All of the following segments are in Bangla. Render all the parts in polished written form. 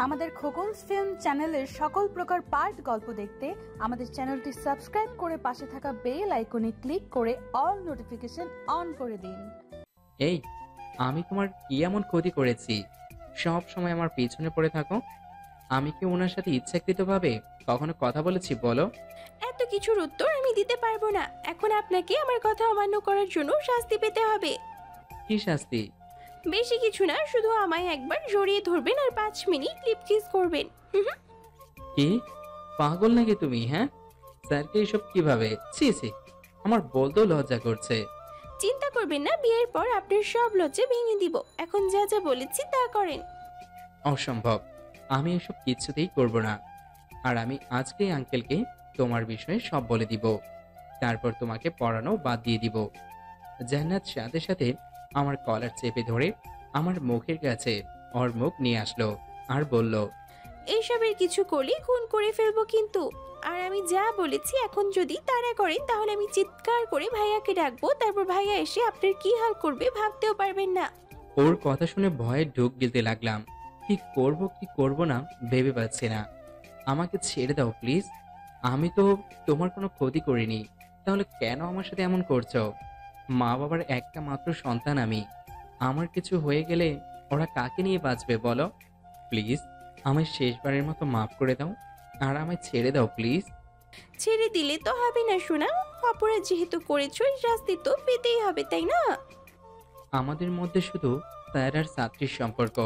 আমাদের খোকনস ফিল্ম চ্যানেলের সকল প্রকার পার্ট গল্প দেখতে আমাদের চ্যানেলটি সাবস্ক্রাইব করে পাশে থাকা বেল আইকনে ক্লিক করে অল নোটিফিকেশন অন করে দিন। এই, আমি তোমার কি এমন ক্ষতি করেছি সব সময় আমার পিছনে পড়ে থাকো? আমি কি ওনার সাথে ইচ্ছাকৃতভাবে কখনো কথা বলেছি বলো? এত কিছুর উত্তর আমি দিতে পারবো না। এখন আপনাকে আমার কথা অমান্য করার জন্য শাস্তি পেতে হবে। কি শাস্তি? বেশি কিছু না, শুধু আমায় একবার জড়িয়ে ধরবেন আর 5 মিনিট লিপ কিস করবেন। কি পাগল নাকি তুমি? হ্যাঁ, স্যারকে এসব কিভাবে? ছি ছি, আমার বলতেও লজ্জা করছে। চিন্তা করবেন না, বিয়ের পর আপনার সব লজ্জা ভেঙে দিব। এখন যা যা বলেছি তা করেন। অসম্ভব, আমি এসব কিছুতেই করব না। আর আমি আজকেই আঙ্কেলকে তোমার বিষয়ে সব বলে দিব, তারপর তোমাকে পড়ানো বাদ দিয়ে দিব। জান্নাত সাথে সাথে আমার কলার চেপে ধরে আমার মুখের কাছে ওর মুখ নিয়ে আসলো আর বলল, এইসবের কিছু করলে খুন করে ফেলবো কিন্তু। আর আমি যা বলেছি এখন যদি তাড়া করেন তাহলে আমি চিৎকার করে ভাইয়াকে ডাকবো, তারপর ভাইয়া এসে আপনার কি হাল করবে ভাবতেও পারবেন না। ওর কথা শুনে ভয়ে ঢুক গিলতে লাগলাম। কি করব না ভেবে পাচ্ছি না। আমাকে ছেড়ে দাও প্লিজ, আমি তো তোমার কোনো ক্ষতি করিনি, তাহলে কেন আমার সাথে এমন করছো? মা বাবার একটা মাত্র সন্তান আমি, আমার কিছু হয়ে গেলে ওরা কাকে নিয়ে বাঁচবে বলো? প্লিজ আমায় শেষবারের মতো মাফ করে দাও আর আমায় ছেড়ে দাও প্লিজ। ছেড়ে দিলে তো হবে না সোনা, অপরাধ যেহেতু করেছো শাস্তি তো পেতেই হবে, তাই না? আমাদের মধ্যে শুধু স্যার আর ছাত্রীর সম্পর্ক,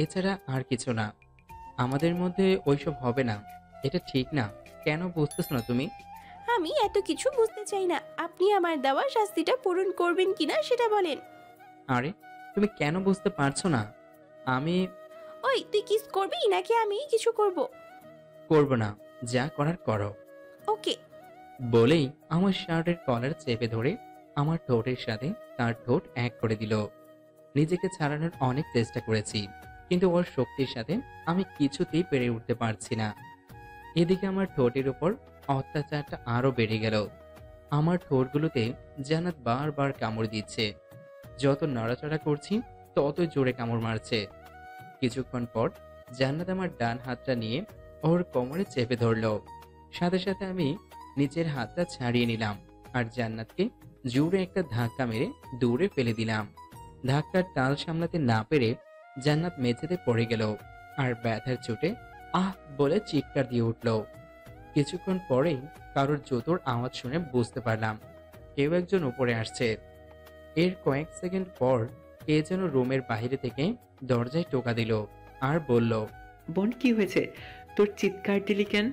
এছাড়া আর কিছু না। আমাদের মধ্যে ওইসব হবে না, এটা ঠিক না। কেন বুঝতেছ না তুমি? আমি এত কিছু বুঝতে চাই না, আপনি আমার দেওয়া শাস্তিটা পূরণ করবেন কিনা সেটা বলেন। আরে তুমি কেন বুঝতে পারছো না? আমি ওই তুই কিস করবি নাকি আমি কিছু করব? করব না, যা করার করো। ওকে। বলেই আমার শার্টের কলার চেপে ধরে আমার ঠোঁটের সাথে তার ঠোঁট এক করে দিল। নিজেকে ছাড়ানোর অনেক চেষ্টা করেছি, কিন্তু ওর শক্তির সাথে আমি কিছুতেই পেরে উঠতে পারছি না। এদিকে আমার ঠোঁটের উপর অত্যাচারটা আরো বেড়ে গেল। আমার ঠোঁটগুলোতে জান্নাত বারবার কামড় দিচ্ছে। যত নড়াচড়া করছি তত জোরে কামড় মারছে। কিছুক্ষণ পর জান্নাত আমার ডান হাতটা নিয়ে ওর কোমরে চেপে ধরলো। সাথে সাথে আমি নিচের হাতটা ছাড়িয়ে নিলাম আর জান্নাতকে জোরে একটা ধাক্কা মেরে দূরে ফেলে দিলাম। ধাক্কার টাল সামলাতে না পেরে জান্নাত মেঝেতে পড়ে গেল আর ব্যথার চোটে আহ বলে চিৎকার দিয়ে উঠল। কিছুক্ষণ পরেই কারোর জুতোর আওয়াজ শুনে বুঝতে পারলাম কেউ একজন উপরে আসছে। এর কয়েক সেকেন্ড পর কে যেন রুমের বাইরে থেকে দরজায় টোকা দিল আর বলল, বোন কি হয়েছে, তোর চিৎকার দিলি কেন?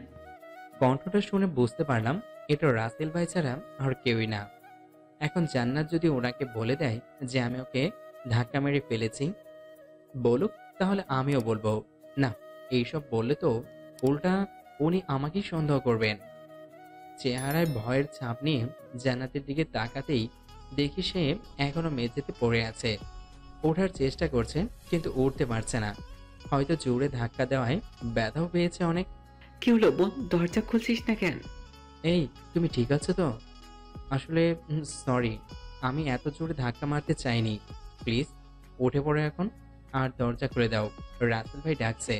কণ্ঠটা শুনে বুঝতে পারলাম এটা রাসেল ভাই ছাড়া আর কেউই না। এখন জান্নাত যদি ওনাকে বলে দেয় যে আমি ওকে ধাক্কা মেরে ফেলেছি, বলুক, তাহলে আমিও বলবো। না, এইসব বললে তো উল্টা উনি আমাকেই সন্দেহ করবেন। চেহারায় ভয়ের ছাপ নিয়ে জান্নাতের দিকে তাকাতেই দেখি সে এখনো মেঝেতে পড়ে আছে। ওঠার চেষ্টা করছে কিন্তু উঠতে পারছে না। হয়তো জোরে ধাক্কা দেওয়ায় ব্যথাও পেয়েছে অনেক। কি হলো বোন, দরজা খুলছিস না কেন? এই, তুমি ঠিক আছো তো? আসলে সরি, আমি এত জোরে ধাক্কা মারতে চাইনি। প্লিজ উঠে পড়ো এখন আর দরজা খুলে দাও, রাসেল ভাই ডাকছে।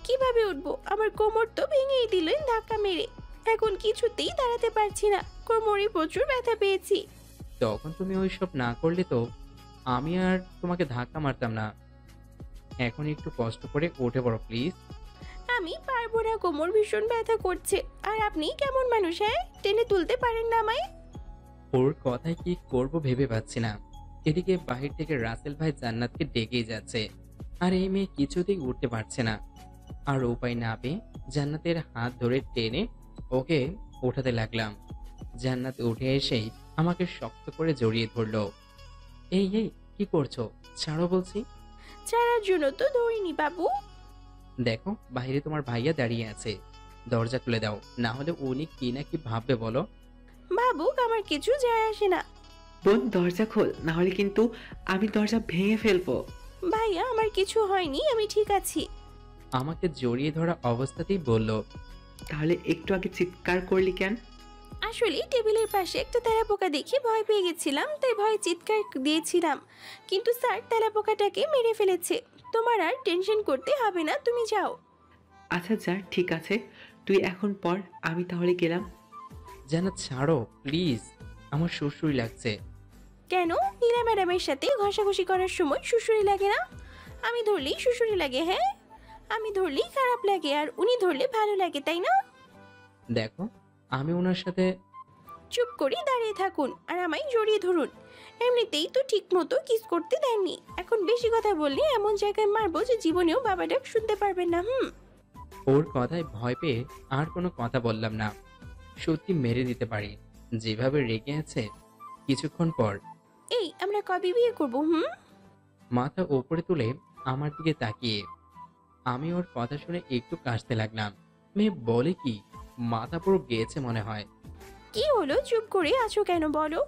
কিভাবে উঠবো? আমার কোমর তো ভেঙেই দিলেন ধাক্কা মেরে, এখন কিছুতেই দাঁড়াতে পারছি না, কোমরে প্রচুর ব্যথা পেয়েছি। তখন তুমি ওইসব না করলে তো আমি আর তোমাকে ধাক্কা মারতাম না। এখন একটু কষ্ট করে উঠে পড়ো প্লিজ। আমি পারবো না, কোমর ভীষণ ব্যথা করছে। আর আপনি কেমন মানুষ, হ্যাঁ, টেনে তুলতে পারেন না আমায়? ওর কথায় কি করব ভেবে পাচ্ছি না। এদিকে বাহির থেকে রাসেল ভাই জান্নাতকে ডেকেই যাচ্ছে, আর এই মেয়ে কিছুতেই উঠতে পারছে না। আর উপায় না পেয়ে জান্নাতের হাত ধরে টেনে ওকে ওঠাতে লাগলাম। জান্নাত উঠে এসেই আমাকে শক্ত করে জড়িয়ে ধরলো। এই এই, কি করছো? ছাড়ো বলছি। ছাড়ার জন্য তো ধরিনি বাবু। দেখো বাইরে তোমার ভাইয়া দাঁড়িয়ে আছে, দরজা খুলে দাও, না হলে উনি কি না কি ভাববে বলো। ভাবুক, আমার কিছু যায় আসে না। বোন দরজা খোল, না হলে কিন্তু আমি দরজা ভেঙে ফেলবো। ভাইয়া আমার কিছু হয়নি, আমি ঠিক আছি। আমাকে জড়িয়ে ধরা অবস্থাতেই বলল, তাহলে একটু আগে চিৎকার করলি কেন? আসলে টেবিলের পাশে একটা তেলাপোকা দেখে ভয় পেয়ে গেছিলাম, তাই ভয়ে চিৎকার দিয়েছিলাম। কিন্তু স্যার তেলাপোকাটাকে মেরে ফেলেছে। তোমার আর টেনশন করতে হবে না, তুমি যাও। আচ্ছা যা, ঠিক আছে, তুই এখন পড়, আমি তাহলে গেলাম। জান্নাত ছাড়ো প্লিজ, আমার সুরসুরি লাগছে। কেন, নীলা ম্যাডামের সাথে ঘষাঘষি করার সময় শুশুরি লাগে না? আমি ধরলেই শুশুরি লাগে? হ্যাঁ, আমি ধরলেই খারাপ লাগে আর উনি ধরলে ভালো লাগে, তাই না? দেখো আমি ওনার সাথে। চুপ করে দাঁড়িয়ে থাকুন আর আমায় জড়িয়ে ধরুন। এমনিতেই তো ঠিক মতো কিস করতে দেননি, এখন বেশি কথা বললে এমন জায়গায় মারবো যে জীবনেও বাবা ডাক শুনতে পারবেন না। ওর কথায় ভয় পেয়ে আর কোনো কথা বললাম না। সত্যি মেরে দিতে পারি, যেভাবে রেগে আছে। কিছুক্ষণ পর এই, আমরা কবে বিয়ে করবো? মাথা ওপরে তুলে আমার দিকে তাকিয়ে আমি ওর কথা শুনে একটু কাশতে লাগলাম। মেয়ে বলে কি, মাথা পুরো গেছে মনে হয়। কি হলো, চুপ করে আছো কেন বলো?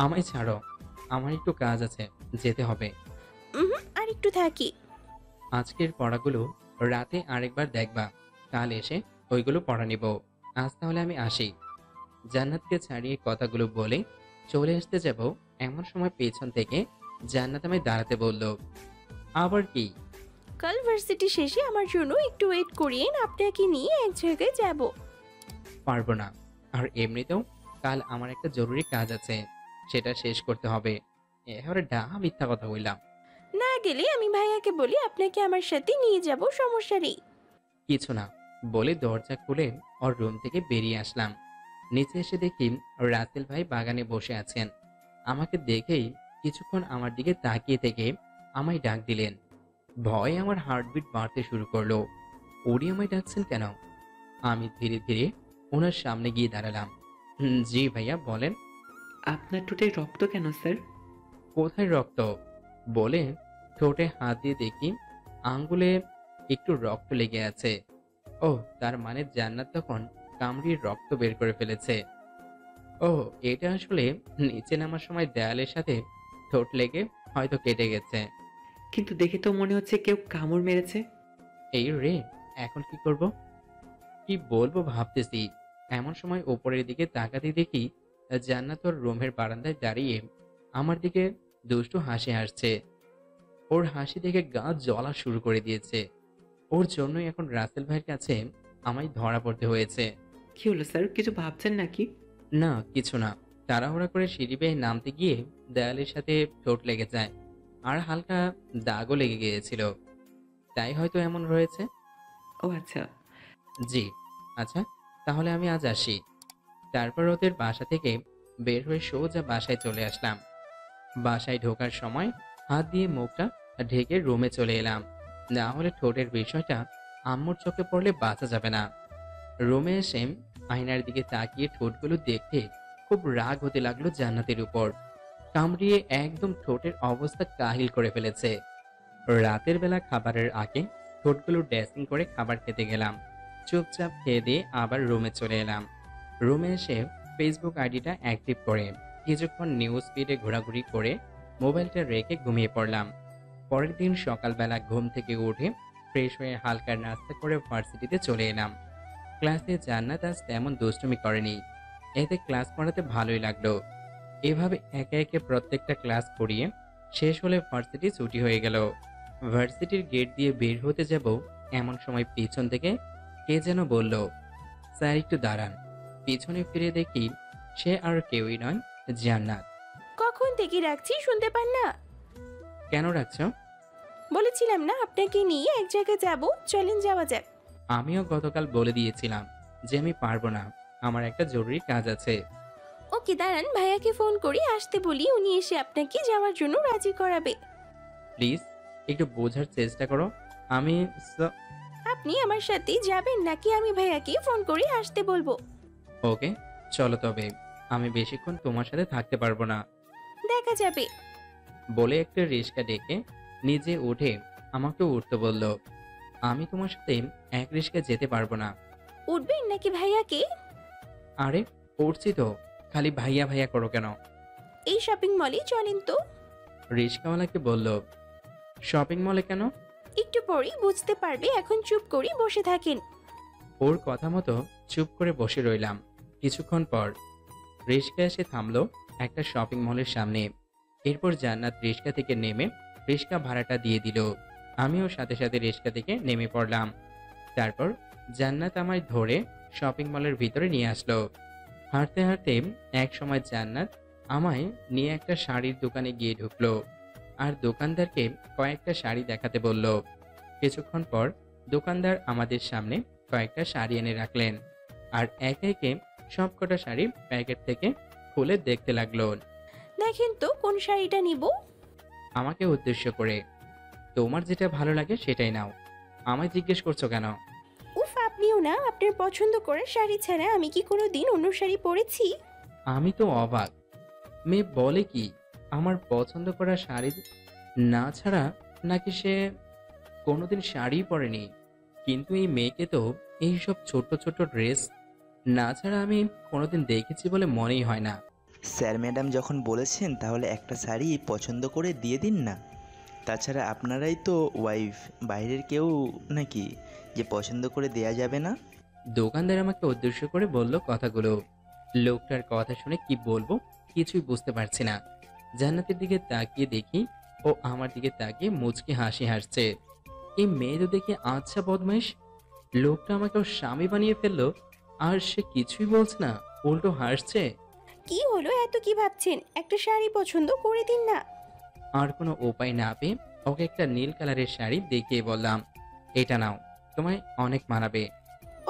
আমায় ছাড়ো, আমার একটু কাজ আছে, যেতে হবে। আর একটু থাকি। আজকের পড়াগুলো রাতে আরেকবার দেখবা, কাল এসে ওইগুলো পড়া নিব। আজ তাহলে আমি আসি। জান্নাতকে ছাড়িয়ে কথাগুলো বলে চলে আসতে যাব, এমন সময় পেছন থেকে জান্নাত আমায় দাঁড়াতে বলল। আবার কি? কাল ভার্সিটি শেষে আমার জন্য একটু ওয়েট করিয়েন, আপনাকে নিয়ে এক জায়গায় যাব। পারবো না, আর এমনিতেও কাল আমার একটা জরুরি কাজ আছে, সেটা শেষ করতে হবে। এবারে মিথ্যা কথা বললাম। না গেলে আমি ভাইয়াকে বলি আপনাকে আমার সাথে নিয়ে যাব, সমস্যা নেই। কিছু না বলে দরজা খুলে ওর রুম থেকে বেরিয়ে আসলাম। নিচে এসে দেখি রাসেল ভাই বাগানে বসে আছেন। আমাকে দেখেই কিছুক্ষণ আমার দিকে তাকিয়ে থেকে আমায় ডাক দিলেন। ভয়ে আমার হার্টবিট বাড়তে শুরু করলো। উনি আমায় ডাকছেন কেন? আমি ধীরে ধীরে ওনার সামনে গিয়ে দাঁড়ালাম। জি ভাইয়া বলেন। আপনার ঠোঁটে রক্ত কেন স্যার? কোথায় রক্ত? বলে ঠোঁটে হাত দিয়ে দেখি আঙ্গুলে একটু রক্ত লেগে আছে। ও, তার মানে জান্নাত তখন কামড়িয়ে রক্ত বের করে ফেলেছে। ও, এটা আসলে নিচে নামার সময় দেয়ালের সাথে ঠোঁট লেগে হয়তো কেটে গেছে। কিন্তু দেখে তো মনে হচ্ছে কেউ কামড় মেরেছে। এই রে, এখন কি করব, কি বলবো ভাবতেছি। এমন সময় ওপরের দিকে তাকাতে দেখি জান্নাত ওর রুমের বারান্দায় দাঁড়িয়ে আমার দিকে দুষ্টু হাসি হাসছে। ওর হাসি দেখে গা জ্বলা শুরু করে দিয়েছে। ওর জন্যই এখন রাসেল ভাইয়ের কাছে আমায় ধরা পড়তে হয়েছে। কি হলো স্যার, কিছু ভাবছেন নাকি? না কিছু না, তাড়াহুড়া করে সিঁড়ি বেয়ে নামতে গিয়ে দেয়ালের সাথে ঠোঁট লেগে যায়, আর হালকা দাগও লেগে গিয়েছিল, তাই হয়তো এমন রয়েছে। ও আচ্ছা। জি, আচ্ছা তাহলে আমি আজ আসি। তারপর ওদের বাসা থেকে বের হয়ে সোজা বাসায় চলে আসলাম। বাসায় ঢোকার সময় হাত দিয়ে মুখটা ঢেকে রুমে চলে এলাম, না হলে ঠোঁটের বিষয়টা আম্মুর চোখে পড়লে বাঁচা যাবে না। রুমে এসে আয়নার দিকে তাকিয়ে ঠোঁটগুলো দেখে খুব রাগ হতে লাগলো জান্নাতের উপর। কামড়িয়ে একদম ঠোঁটের অবস্থা কাহিল করে ফেলেছে। রাতের বেলা খাবারের আগে ঠোঁটগুলো ড্রেসিং করে খাবার খেতে গেলাম। চুপচাপ খেয়ে দিয়ে আবার রুমে চলে এলাম। রুমে এসে ফেসবুক আইডিটা অ্যাক্টিভ করে কিছুক্ষণ নিউজ ফিডে ঘোরাঘুরি করে মোবাইলটা রেখে ঘুমিয়ে পড়লাম। পরের দিন সকালবেলা ঘুম থেকে উঠে ফ্রেশ হয়ে হালকা নাস্তা করে ভার্সিটিতে চলে এলাম। ক্লাসে জান্নাত আজ তেমন দুষ্টুমি করেনি, এতে ক্লাস পড়াতে ভালোই লাগলো। এভাবে একে একে প্রত্যেকটা ক্লাস পড়িয়ে শেষ হলে ভার্সিটি ছুটি হয়ে গেল। ভার্সিটির গেট দিয়ে বের হতে যাব, এমন সময় পিছন থেকে কে যেন বলল, স্যার একটু দাঁড়ান। পিছনে ফিরে দেখি সে আর কেউই নয়, জান্নাত। কখন থেকে রাখছি, শুনতে পান না? কেন রাখছ? বলেছিলাম না আপনাকে নিয়ে এক জায়গায় যাব, চলেন যাওয়া যাক। আমিও গতকাল বলে দিয়েছিলাম যে আমি পারবো না, আমার একটা জরুরি কাজ আছে। ওকে দাঁড়ান, ভাইয়াকে ফোন করে আসতে বলি, উনি এসে আপনাকে যাওয়ার জন্য রাজি করাবে। প্লিজ একটু বোঝার চেষ্টা করো। আমি আপনি আমার সাথে যাবেন নাকি আমি ভাইয়াকে ফোন করে আসতে বলবো? ওকে চলো, তবে আমি বেশিক্ষণ তোমার সাথে থাকতে পারবো না। দেখা যাবে। বলে একটা রিক্সা ডেকে নিজে উঠে আমাকে উঠতে বলল। আমি তোমার সাথে এক রিক্সা যেতে পারবো না। উঠবেন নাকি ভাইয়াকে? আরে উঠছি তো, খালি ভাইয়া ভাইয়া করো কেন? এই শপিং মলে চলেন তো। রিক্সাওয়ালাকে বলল, শপিং মলে কেন? একটু পরেই বুঝতে পারবে, এখন চুপ করে বসে থাকেন। ওর কথা মতো চুপ করে বসে রইলাম। কিছুক্ষণ পর রিক্সা এসে থামলো একটা শপিং মলের সামনে। এরপর জান্নাত রিক্সা থেকে নেমে রিক্সা ভাড়াটা দিয়ে দিল। আমিও সাথে সাথে রিক্সা থেকে নেমে পড়লাম। তারপর জান্নাত আমায় ধরে শপিং মলের ভিতরে নিয়ে আসলো। হাঁটতে হাঁটতে এক সময় জান্নাত আমায় নিয়ে একটা শাড়ির দোকানে গিয়ে ঢুকলো আর দোকানদারকে কয়েকটা শাড়ি দেখাতে বলল। কিছুক্ষণ পর দোকানদার আমাদের সামনে কয়েকটা শাড়ি এনে রাখলেন আর একে একে সবকটা শাড়ি প্যাকেট থেকে খুলে দেখতে লাগলো। দেখেন তো কোন শাড়িটা নিব। আমাকে উদ্দেশ্য করে, তোমার যেটা ভালো লাগে সেটাই নাও, আমায় জিজ্ঞেস করছো কেন? উফ, আপনিও না, আপনার পছন্দ করে শাড়ি ছাড়া আমি কি কোনো দিন অন্য শাড়ি পরেছি? আমি তো অবাক। মেয়ে বলে কি আমার পছন্দ করা শাড়ি না ছাড়া নাকি সে কোনোদিন শাড়ি পরেনি। কিন্তু এই মেয়েকে তো এইসব ছোট ছোট ড্রেস না ছাড়া আমি কোনোদিন দেখেছি বলে মনেই হয় না। স্যার ম্যাডাম যখন বলেছেন তাহলে একটা শাড়ি পছন্দ করে দিয়ে দিন না। তাছাড়া আপনারাই তো ওয়াইফ, বাইরের কেউ নাকি যে পছন্দ করে দেয়া যাবে না? দোকানদার আমাকে উদ্দেশ্য করে বলল কথাগুলো। লোকটার কথা শুনে কি বলবো কিছুই বুঝতে পারছি না। জান্নাতের দিকে তাকিয়ে দেখি ও আমার দিকে তাকিয়ে মুচকি হাসি হাসছে। এই মেয়ে তো দেখে আচ্ছা বদমাইশ। লোকটা আমাকে ওর স্বামী বানিয়ে ফেললো আর সে কিছুই বলছে না, উল্টো হাসছে। কি হলো, এত কি ভাবছেন? একটা শাড়ি পছন্দ করে দিন না। আর কোনো উপায় না পেয়ে ওকে একটা নীল কালারের শাড়ি দেখিয়ে বললাম, এটা নাও, তোমায় অনেক মানাবে।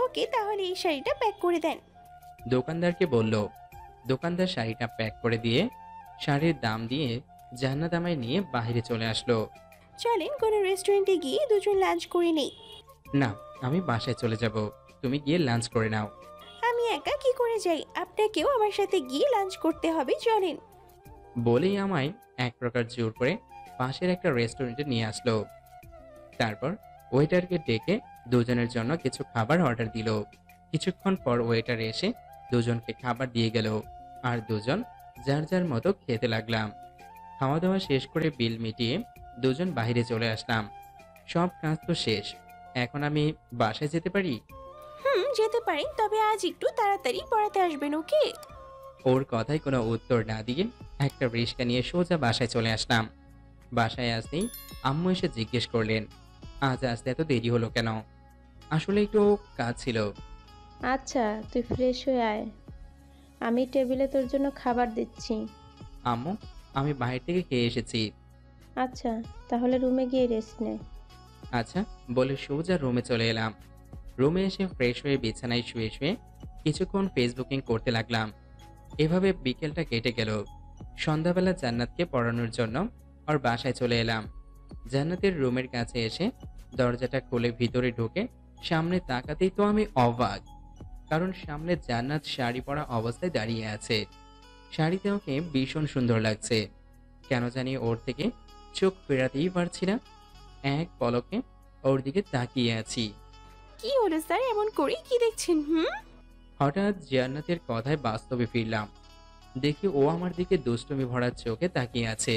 ওকে, তাহলে এই শাড়িটা প্যাক করে দেন। দোকানদারকে বলল। দোকানদার শাড়িটা প্যাক করে দিয়ে শাড়ির দাম দিয়ে জান্নাত আমায় নিয়ে বাইরে চলে আসলো। চলেন কোনো রেস্টুরেন্টে গিয়ে দুজন লাঞ্চ করে নেই। না, আমি বাসায় চলে যাব, তুমি গিয়ে লাঞ্চ করে নাও। আমি একা কি করে যাই? আপনাকেও আমার সাথে গিয়ে লাঞ্চ করতে হবে, চলেন। বলেই আমায় এক প্রকার জোর করে পাশের একটা রেস্টুরেন্টে নিয়ে আসলো। তারপর ওয়েটারকে ডেকে দুজনের জন্য কিছু খাবার অর্ডার দিল। কিছুক্ষণ পর ওয়েটার এসে দুজনকে খাবার দিয়ে গেল আর দুজন যার যার মতো খেতে লাগলাম। খাওয়া দাওয়া শেষ করে বিল মিটিয়ে দুজন বাইরে চলে আসলাম। সব কাজ তো শেষ, এখন আমি বাসায় যেতে পারি? যেতে পারেন, তবে আজ একটু তাড়াতাড়ি পড়াতে আসবেন, ওকে? ওর কথায় কোনো উত্তর না দিয়ে একটা রিক্সা নিয়ে সোজা বাসায় চলে আসলাম। বাসায় আসতেই আম্মু এসে জিজ্ঞেস করলেন, আজ আসতে এত দেরি হলো কেন? আসলে একটু কাজ ছিল। আচ্ছা, তুই ফ্রেশ হয়ে আয়, আমি টেবিলে তোর জন্য খাবার দিচ্ছি। আম্মু, আমি বাইরে থেকে খেয়ে এসেছি। আচ্ছা, তাহলে রুমে গিয়ে রেস্ট নে। আচ্ছা বলে সোজা রুমে চলে এলাম। রুমে এসে ফ্রেশ হয়ে বিছানায় শুয়ে শুয়ে কিছুক্ষণ ফেসবুকিং করতে লাগলাম। এভাবে বিকেলটা কেটে গেল। সন্ধ্যাবেলা জান্নাতকে পড়ানোর জন্য ওর বাসায় চলে এলাম। জান্নাতের রুমের কাছে এসে দরজাটা খুলে ভিতরে ঢুকে সামনে তাকাতেই তো আমি অবাক, কারণ সামনে জান্নাত শাড়ি পরা অবস্থায় দাঁড়িয়ে আছে। শাড়িতে ওকে ভীষণ সুন্দর লাগছে। কেন জানি ওর থেকে চোখ ফেরাতেই পারছি না। এক পলকে ওর দিকে তাকিয়ে আছি। কি হলো স্যার, এমন করে কি দেখছেন? হঠাৎ জান্নাতের কথায় বাস্তবে ফিরলাম। দেখি ও আমার দিকে দুষ্টুমি ভরা চোখে তাকিয়ে আছে।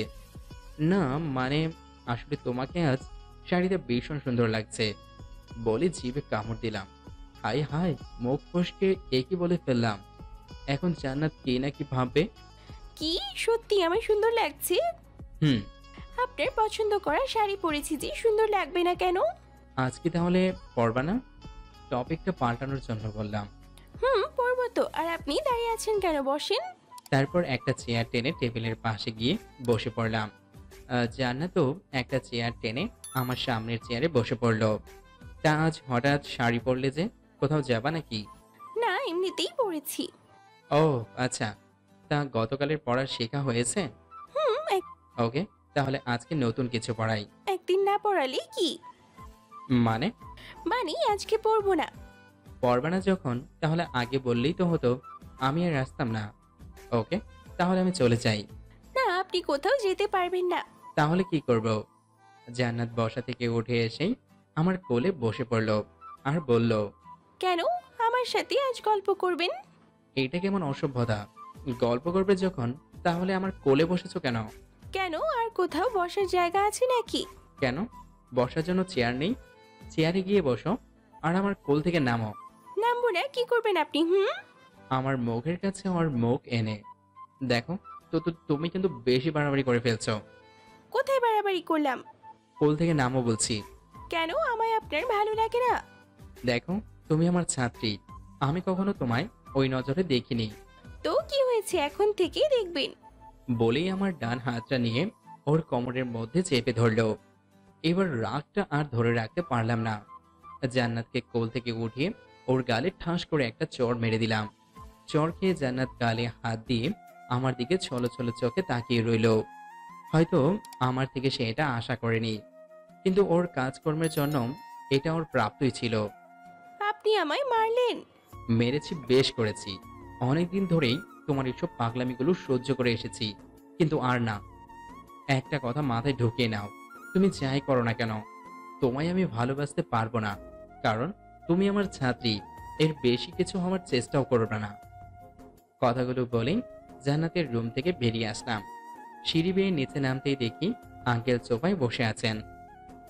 না মানে, আসলে তোমাকে আজ শাড়িতে ভীষণ সুন্দর লাগছে বলে জিভে কামড় দিলাম। হাই হাই, মুখ ফসকে একই বলে ফেললাম। এখন জান্নাত কে নাকি ভাববে। কি সত্যি আমার সুন্দর লাগছে? হুম। আপনার পছন্দ করা শাড়ি পরেছি, যে সুন্দর লাগবে না কেন? আজকে তাহলে পড়বা না? টপিকটা পাল্টানোর জন্য বললাম। পরবো তো। আর আপনি দাঁড়িয়ে আছেন কেন, বসেন। তারপর একটা চেয়ার টেনে টেবিলের পাশে গিয়ে বসে পড়লাম। জান্নাতও একটা চেয়ার টেনে আমার সামনের চেয়ারে বসে পড়লো। তা আজ হঠাৎ শাড়ি পরলে যে, কোথাও যাবা নাকি? না, এমনিতেই পরেছি। ও আচ্ছা, তা গতকালের পড়া শেখা হয়েছে? ওকে, তাহলে আজকে নতুন কিছু পড়াই। একদিন না পড়ালে কি মানে? মানে আজকে পড়বো না। পড়বা না যখন, তাহলে আগে বললেই তো হতো, আমি আর আসতাম না। ওকে, তাহলে আমি চলে যাই। না, আপনি কোথাও যেতে পারবেন না। তাহলে কি করব? জান্নাত বসা থেকে উঠে এসেই আমার কোলে বসে পড়ল আর বলল, কেন আমার সাথে আজ গল্প করবেন? এইটা কেমন অসভ্যতা? গল্প করবে যখন, তাহলে আমার কোলে বসেছো কেন? কেন, আর কোথাও বসার জায়গা আছে নাকি? কেন, বসার জন্য চেয়ার নেই? চেয়ারে গিয়ে বসো আর আমার কোল থেকে নামো। নামবো না, কি করবেন আপনি? আমার মুখের কাছে আমার মুখ এনে দেখো তো, তুমি কিন্তু বেশি বাড়াবাড়ি করে ফেলছো। কোথায় বাড়াবাড়ি করলাম? কোল থেকে নামো বলছি। কেন আমায় আপনার ভালো লাগে না? দেখো, তুমি আমার ছাত্রী, আমি কখনো তোমায় ওই নজরে দেখিনি। তো কি হয়েছে, এখন থেকেই দেখবেন। বলেই আমার ডান হাতটা নিয়ে ওর কোমরের মধ্যে চেপে ধরলো। এবার রাগটা আর ধরে রাখতে পারলাম না। জান্নাতকে কোল থেকে উঠিয়ে ওর গালে ঠাস করে একটা চড় মেরে দিলাম। চড় খেয়ে জান্নাত গালে হাত দিয়ে আমার দিকে ছলো ছলো চোখে তাকিয়ে রইল। হয়তো আমার থেকে সে এটা আশা করেনি, কিন্তু ওর কাজকর্মের জন্য এটা ওর প্রাপ্তই ছিল। আপনি আমায় মারলেন? মেরেছি, বেশ করেছি। অনেকদিন ধরেই তোমার এসব পাগলামিগুলো সহ্য করে এসেছি, কিন্তু আর না। একটা কথা মাথায় ঢুকিয়ে নাও, তুমি যাই করো না কেন, তোমায় আমি ভালোবাসতে পারবো না, কারণ তুমি আমার ছাত্রী। এর বেশি কিছু হওয়ার চেষ্টাও করবে না। কথাগুলো বলেই জান্নাতের রুম থেকে বেরিয়ে আসলাম। সিঁড়ি বেয়ে নিচে নামতেই দেখি আঙ্কেল সোফায় বসে আছেন।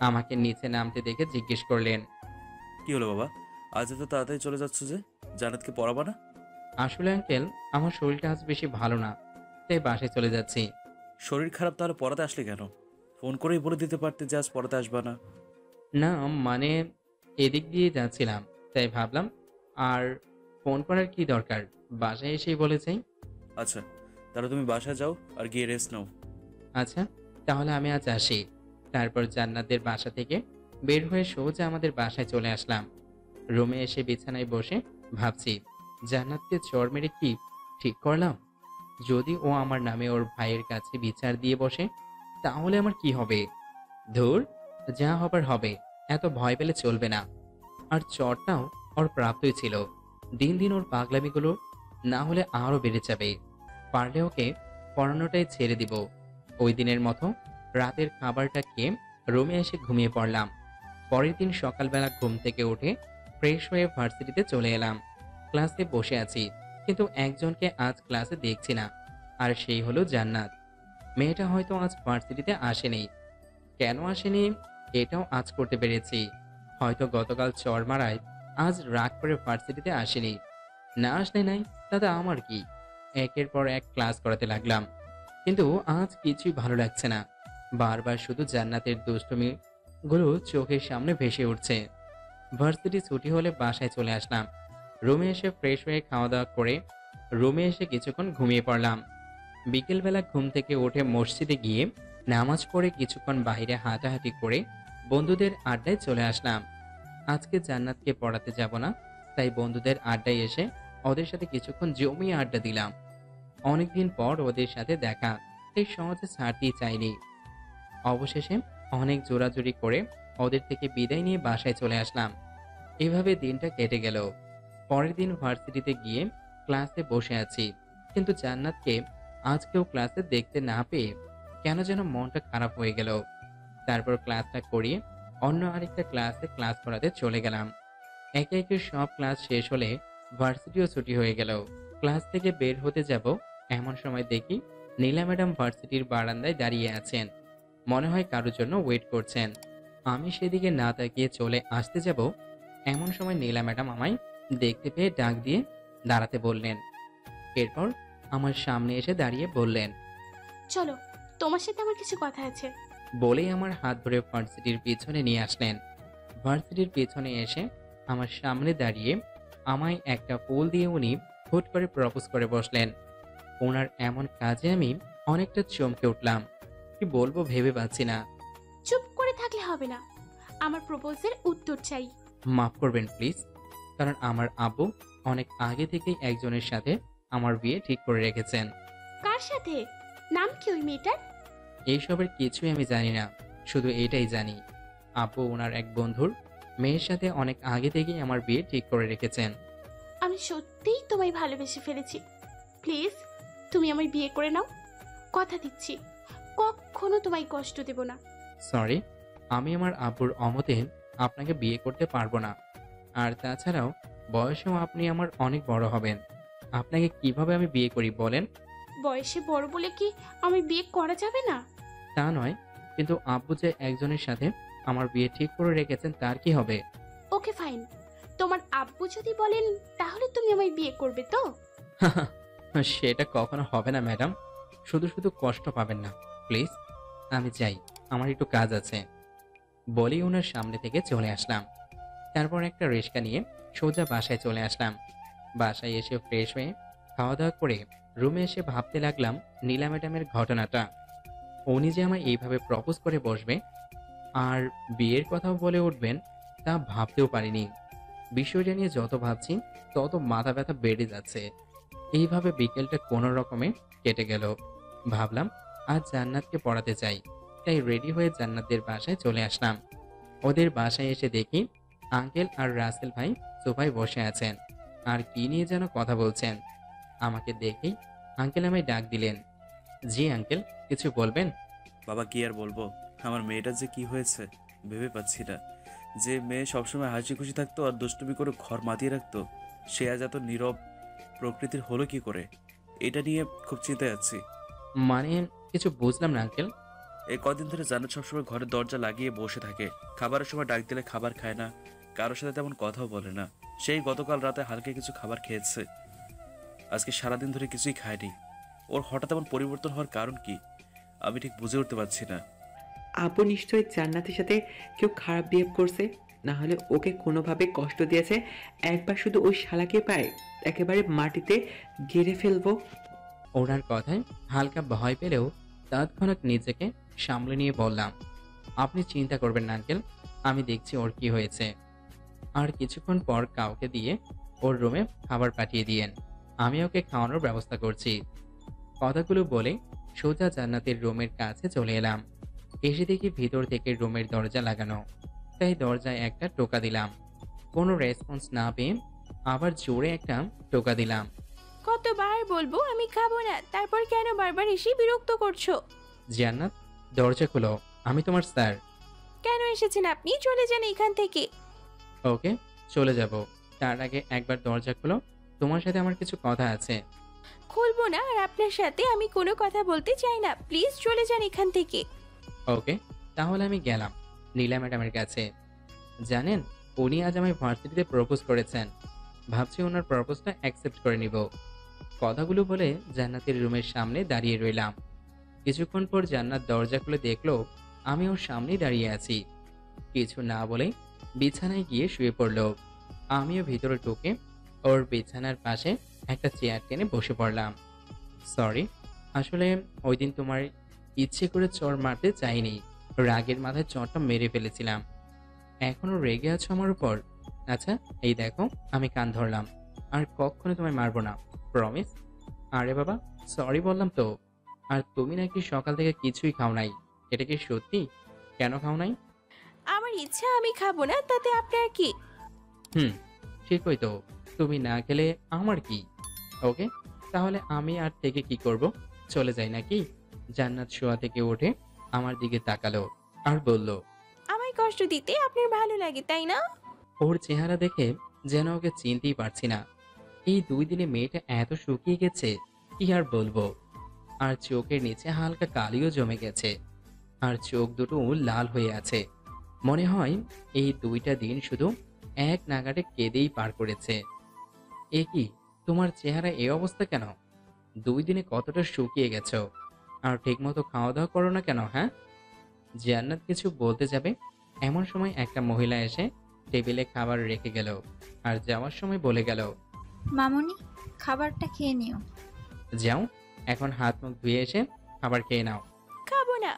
আমাকে নিচে নামতে দেখে জিজ্ঞেস করলেন, কি হলো বাবা, আজ এত তাড়াতাড়ি চলে যাচ্ছ যে? জান্নাতকে পড়াবা না? আসলে আঙ্কেল, আমার শরীরটা আজ বেশি ভালো না, তাই বাসায় চলে যাচ্ছি। শরীর খারাপ, তাহলে পড়াতে আসলে কেন? ফোন করেই বলে দিতে পারতে যে আজ পড়াতে আসবা না। না মানে, এদিক দিয়ে যাচ্ছিলাম, তাই ভাবলাম আর ফোন করার কি দরকার, বাসায় এসেই বলেছি। আচ্ছা, তাহলে তুমি বাসা যাও আর গিয়ে রেস্ট নাও। আচ্ছা, তাহলে আমি আজ আসি। তারপর জান্নাতের বাসা থেকে বের হয়ে সোজা আমাদের বাসায় চলে আসলাম। রুমে এসে বিছানায় বসে ভাবছি, জান্নাতকে চড় মেরে কি ঠিক করলাম? যদি ও আমার নামে ওর ভাইয়ের কাছে বিচার দিয়ে বসে, তাহলে আমার কি হবে? ধুর, যা হবার হবে, এত ভয় পেলে চলবে না। আর চড়টাও ওর প্রাপ্তই ছিল। দিন দিন ওর পাগলামিগুলো না হলে আরো বেড়ে যাবে। পারলে ওকে পড়ানোটাই ছেড়ে দিব। ওই দিনের মতো রাতের খাবারটা খেয়ে রুমে এসে ঘুমিয়ে পড়লাম। পরের দিন সকালবেলা ঘুম থেকে উঠে ফ্রেশ হয়ে ভার্সিটিতে চলে এলাম। ক্লাসে বসে আছি, কিন্তু একজনকে আজ ক্লাসে দেখছি না, আর সেই হলো জান্নাত। মেয়েটা হয়তো আজ ভার্সিটিতে আসেনি। কেন আসেনি এটাও আজ করতে পেরেছি। হয়তো গতকাল চড় মারায় আজ রাগ করে ভার্সিটিতে আসেনি। না আসলে নাই, তাতে আমার কি। একের পর এক ক্লাস করাতে লাগলাম, কিন্তু আজ কিছুই ভালো লাগছে না। বারবার শুধু জান্নাতের দুষ্টুমি গুলো চোখের সামনে ভেসে উঠছে। ভার্সিটি ছুটি হলে বাসায় চলে আসলাম। রুমে এসে ফ্রেশ হয়ে খাওয়া দাওয়া করে রুমে এসে কিছুক্ষণ ঘুমিয়ে পড়লাম। বিকেলবেলা ঘুম থেকে উঠে মসজিদে গিয়ে নামাজ পড়ে কিছুক্ষণ বাইরে হাঁটাহাঁটি করে বন্ধুদের আড্ডায় চলে আসলাম। আজকে জান্নাতকে পড়াতে যাব না, তাই বন্ধুদের আড্ডায় এসে ওদের সাথে কিছুক্ষণ জমিয়ে আড্ডা দিলাম। অনেকদিন পর ওদের সাথে দেখা, তাই সহজে ছাড়তেই চাইনি। অবশেষে অনেক জোরাজুরি করে ওদের থেকে বিদায় নিয়ে বাসায় চলে আসলাম। এভাবে দিনটা কেটে গেল। পরের দিন ভার্সিটিতে গিয়ে ক্লাসে বসে আছি, কিন্তু জান্নাতকে আজকেও ক্লাসে দেখতে না পেয়ে কেন যেন মনটা খারাপ হয়ে গেল। তারপর ক্লাসটা করিয়ে অন্য আরেকটা ক্লাসে ক্লাস করাতে চলে গেলাম। একে একে সব ক্লাস শেষ হলে ভার্সিটিও ছুটি হয়ে গেল। ক্লাস থেকে বের হতে যাব, এমন সময় দেখি নীলা ম্যাডাম ভার্সিটির বারান্দায় দাঁড়িয়ে আছেন। মনে হয় কারোর জন্য ওয়েট করছেন। আমি সেদিকে না তাকিয়ে চলে আসতে যাব, এমন সময় নীলা ম্যাডাম আমায় দেখতে পেয়ে ডাক দিয়ে দাঁড়াতে বললেন। এরপর আমার সামনে এসে দাঁড়িয়ে বললেন, চলো, তোমার সাথে আমার কিছু কথা আছে। বলেই আমার হাত ধরে ভার্সিটির পিছনে নিয়ে আসলেন। ভার্সিটির পিছনে এসে আমার সামনে দাঁড়িয়ে আমায় একটা ফুল দিয়ে উনি হুট করে প্রপোজ করে বসলেন। ওনার এমন কাজে আমি অনেকটা চমকে উঠলাম। কি বলবো ভেবে পাচ্ছি না। চুপ করে থাকলে হবে না, আমার প্রপোজের উত্তর চাই। মাফ করবেন প্লিজ, কারণ আমার আব্বু অনেক আগে থেকেই একজনের সাথে আমার বিয়ে ঠিক করে রেখেছেন। কার সাথে? নাম কি ওই মেয়েটার? এইসবের কিছুই আমি জানি না, শুধু এটাই জানি আব্বু ওনার এক বন্ধুর মেয়ের সাথে অনেক আগে থেকেই আমার বিয়ে ঠিক করে রেখেছেন। আমি সত্যিই তোমায় ভালোবেসে ফেলেছি। প্লিজ তুমি আমায় বিয়ে করে নাও, কথা দিচ্ছি কখনো তোমায় কষ্ট দেব না। সরি, আমি আমার আব্বুর অমতে আপনাকে বিয়ে করতে পারবো না। আর তাছাড়াও বয়সেও আপনি আমার অনেক বড় হবেন। আপনাকে কিভাবে আমি বিয়ে করি বলেন? বয়সে বড় বলে কি আমি বিয়ে করা যাবে না? তা নয়, কিন্তু আব্বু যে একজনের সাথে আমার বিয়ে ঠিক করে রেখেছেন তার কি হবে? ওকে ফাইন, তোমার আব্বু যদি বলেন তাহলে তুমি আমায় বিয়ে করবে তো? সেটা কখনো হবে না ম্যাডাম, শুধু শুধু কষ্ট পাবেন না প্লিজ। আমি যাই, আমার একটু কাজ আছে। বলেই ওনার সামনে থেকে চলে আসলাম। তারপর একটা রিক্সা নিয়ে সোজা বাসায় চলে আসলাম। বাসায় এসে ফ্রেশ হয়ে খাওয়া দাওয়া করে রুমে এসে ভাবতে লাগলাম নীলা ম্যাডামের ঘটনাটা। উনি যে আমায় এইভাবে প্রপোজ করে বসবে আর বিয়ের কথাও বলে উঠবেন তা ভাবতেও পারিনি। বিষয়টা নিয়ে যত ভাবছি তত মাথা ব্যথা বেড়ে যাচ্ছে। এইভাবে বিকেলটা কোনো রকমে কেটে গেল। ভাবলাম আজ জান্নাতকে পড়াতে চাই, তাই রেডি হয়ে জান্নাতদের বাসায় চলে আসলাম। ওদের বাসায় এসে দেখি আঙ্কেল আর রাসেল ভাই সোফায় বসে আছেন আর কি নিয়ে যেন কথা বলছেন। আমাকে দেখেই আঙ্কেল আমায় ডাক দিলেন। জি আঙ্কেল, কিছু বলবেন? বাবা কি আর বলবো, আমার মেয়েটার যে কি হয়েছে ভেবে পাচ্ছি না। যে মেয়ে সবসময় হাসি খুশি থাকতো আর দুষ্টুমি করে ঘর মাতিয়ে রাখতো, সে আজ এত নীরব প্রকৃতির হলো কি করে? এটা নিয়ে খুব চিন্তায় আছি। মানে কিছু বুঝলাম না আঙ্কেল। এই কদিন ধরে জান্নাত সবসময় ঘরের দরজা লাগিয়ে বসে থাকে, খাবারের সময় ডাক দিলে খাবার খায় না, কারোর সাথে তেমন কথাও বলে না। সেই গতকাল রাতে হালকা কিছু খাবার খেয়েছে, আজকে সারাদিন ধরে কিছুই খায়নি। ওর হঠাৎ এমন পরিবর্তন হওয়ার কারণ কি আমি ঠিক বুঝে উঠতে পারছি না। আপু নিশ্চয়ই জান্নাতের সাথে কেউ খারাপ বিহেভ করছে, না হলে ওকে কোনোভাবে কষ্ট দিয়েছে। একবার শুধু ওই শালাকে পায় একেবারে মাটিতে গেড়ে ফেলবো। ওনার কথায় হালকা ভয় পেলেও তৎক্ষণাৎ নিজেকে সামলে নিয়ে বললাম, আপনি চিন্তা করবেন না আঙ্কেল, আমি দেখছি ওর কি হয়েছে। আর কিছুক্ষণ পর কাউকে দিয়ে ওর রুমে খাবার পাঠিয়ে দিয়েন, আমি ওকে খাওয়ানোর ব্যবস্থা করছি। কথাগুলো বলে সোজা জান্নাতের রুমের কাছে চলে এলাম। এসে দেখি ভিতর থেকে রুমের দরজা লাগানো, তাই দরজায় একটা টোকা দিলাম। কোনো রেসপন্স না পেয়ে আবার জোরে একটা টোকা দিলাম। কতবার বলবো আমি খাবো না, তারপর কেন বারবার এসে বিরক্ত করছো? জান্নাত, দরজা খুলো, আমি তোমার স্যার। কেন এসেছেন আপনি? চলে যান এখান থেকে। ওকে, চলে যাব। তার আগে একবার দরজা খুলো, তোমার সাথে আমার কিছু কথা আছে। খুলবো না, আর আপনার সাথে আমি কোনো কথা বলতে চাই না। প্লিজ চলে যান এখান থেকে। ওকে, তাহলে আমি গেলাম নীলা ম্যাডামের কাছে। জানেন, উনি আজ আমায় ভার্সিটিতে প্রপোজ করেছেন। ভাবছি ওনার প্রপোজটা অ্যাকসেপ্ট করে নিব। কথাগুলো বলে জান্নাতের রুমের সামনে দাঁড়িয়ে রইলাম। কিছুক্ষণ পর জান্নাত দরজা খুলে দেখলো আমি ওর সামনেই দাঁড়িয়ে আছি। কিছু না বলে বিছানায় গিয়ে শুয়ে পড়লো। আমিও ভিতরে ঢুকে ওর বিছানার পাশে একটা চেয়ার টেনে বসে পড়লাম। সরি, আসলে ওই দিন তোমার ইচ্ছে করে চড় মারতে চাইনি, রাগের মাথায় চড়টা মেরে ফেলেছিলাম। এখনো রেগে আছো আমার উপর? আচ্ছা এই দেখো, আমি কান ধরলাম, আর কখনো তোমায় মারবো না, প্রমিস। আরে বাবা, সরি বললাম তো। আর তুমি নাকি সকাল থেকে কিছুই খাও নাই, এটা কি সত্যি? কেন খাও নাই? আমার ইচ্ছা, আমি খাবো না, তাতে আপনার কি? ঠিকই তো, তুমি না খেলে আমার কি? ওকে, তাহলে আমি আর থেকে কি করব? চলে যাই নাকি? জান্নাত শোয়া থেকে উঠে আমার দিকে তাকালো আর বলল, আমায় কষ্ট দিতে আপনার ভালো লাগে তাই না? ওর চেহারা দেখে যেন ওকে চিনতেই পারছি না। এই 2 দিনে মেয়েটা এত শুকিয়ে গেছে, কি আর বলবো। আর চোখের নিচে হালকা কালিও জমে গেছে, আর চোখ দুটো লাল হয়ে আছে। মনে হয় এই 2টা দিন শুধু এক নাগাড়ে কেঁদেই পার করেছে। এ কি, তোমার চেহারা এই অবস্থা কেন? 2 দিনে কতটা শুকিয়ে গেছো, আর ঠিকমতো খাওয়া দাওয়া করো না কেন? হ্যাঁ? জান্নাত কিছু বলতে যাবে এমন সময় একটা মহিলা এসে টেবিলে খাবার রেখে গেল আর যাওয়ার সময় বলে গেল, মামুনি, খাবারটা খেয়ে নিও। যাও, এখন হাত মুখ ধুয়ে এসে খাবার খেয়ে নাও। খাবো না।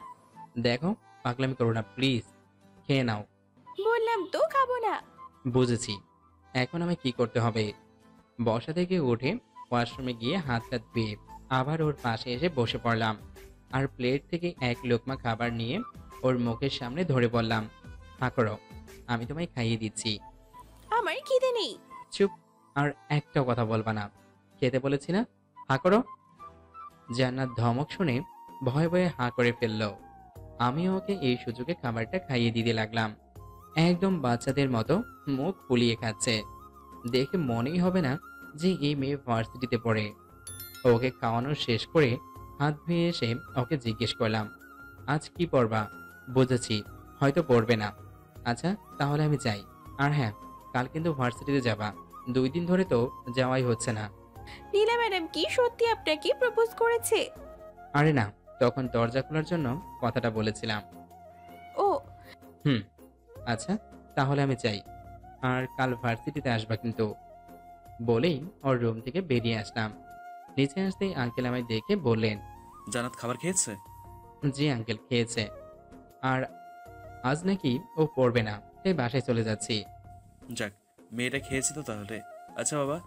দেখো, পাগলামি করো না প্লিজ, খেয়ে নাও। বললাম তো খাবো না। বুঝেছি, এখন আমি কি করতে হবে? বসা থেকে উঠে ওয়াশরুমে গিয়ে হাত টাত ধুয়ে আবার ওর পাশে এসে বসে পড়লাম। আর প্লেট থেকে এক লোকমা খাবার নিয়ে ওর মুখের সামনে ধরে বললাম, হা করো, আমি তোমায় খাইয়ে দিচ্ছি। আমার খিদে নেই। চুপ, আর একটাও কথা বলবা না, খেতে বলেছি না, হা করো। জান্নাত ধমক শুনে ভয়ে ভয়ে হা করে ফেললো। আমিও ওকে এই সুযোগে খাবারটা খাইয়ে দিতে লাগলাম। একদম বাচ্চাদের মতো মুখ ফুলিয়ে খাচ্ছে, দেখে মনেই হবে না যে এই মেয়ে ভার্সিটিতে পড়ে। ওকে খাওয়ানো শেষ করে হাত ধুয়ে এসে ওকে জিজ্ঞেস করলাম, আজ কি পড়বা? বুঝেছি, হয়তো পড়বে না। আচ্ছা তাহলে আমি যাই। আর হ্যাঁ, কাল কিন্তু ভার্সিটিতে যাবা, 2 দিন ধরে তো যাওয়াই হচ্ছে না। নীলা ম্যাডাম কি সত্যি আপনাকে প্রপোজ করেছে? আরে না, তখন দরজা খোলার জন্য কথাটা বলেছিলাম। ও, আচ্ছা, তাহলে আমি যাই। আর কাল ভার্সিটিতে আসবা কিন্তু। বলেই ওর রুম থেকে বেরিয়ে আসলাম। নিচে আসতেই আঙ্কেল আমায় দেখে বললেন, জান্নাত খাবার খেয়েছে? জি আঙ্কেল, খেয়েছে। আর আজ নাকি ও পড়বে না, তাই বাসায় চলে যাচ্ছি। যাক, মেয়েটা খেয়েছে তো তাহলে। আচ্ছা বাবা,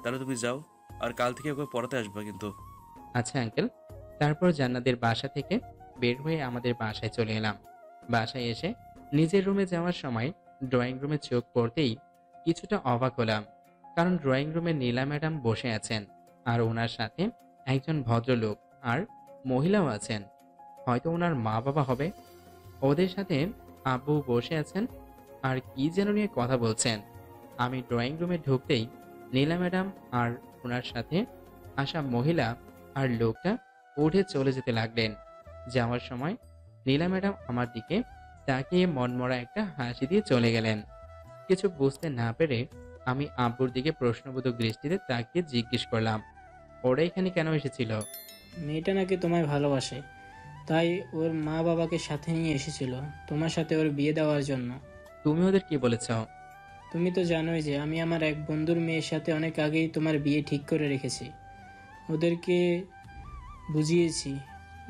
তাহলে তুমি যাও, আর কাল থেকে ওকে পড়াতে আসবা কিন্তু। আচ্ছা আঙ্কেল। তারপর জান্নাতের বাসা থেকে বের হয়ে আমাদের বাসায় চলে এলাম। বাসায় এসে নিজের রুমে যাওয়ার সময় ড্রয়িং রুমে চোখ পড়তেই কিছুটা অবাক হলাম, কারণ ড্রয়িং রুমে নীলা ম্যাডাম বসে আছেন, আর ওনার সাথে একজন ভদ্রলোক আর মহিলাও আছেন, হয়তো ওনার মা বাবা হবে। ওদের সাথে আব্বু বসে আছেন আর কি যেন নিয়ে কথা বলছেন। আমি ড্রয়িং রুমে ঢুকতেই নীলা ম্যাডাম আর ওনার সাথে আসা মহিলা আর লোকটা উঠে চলে যেতে লাগলেন। যাওয়ার সময় নীলা ম্যাডাম আমার দিকে তাকিয়ে মনমরা একটা হাসি দিয়ে চলে গেলেন। কিছু বুঝতে না পেরে আমি আব্বুর দিকে প্রশ্নবোধক দৃষ্টিতে তাকিয়ে জিজ্ঞেস করলাম, ওরা এখানে কেন এসেছিল? মেয়েটা নাকি তোমায় ভালোবাসে, তাই ওর মা বাবাকে সাথে নিয়ে এসেছিল তোমার সাথে ওর বিয়ে দেওয়ার জন্য। তুমি ওদের কি বলেছ? তুমি তো জানোই যে আমি আমার এক বন্ধুর মেয়ের সাথে অনেক আগেই তোমার বিয়ে ঠিক করে রেখেছি। ওদেরকে বুঝিয়েছি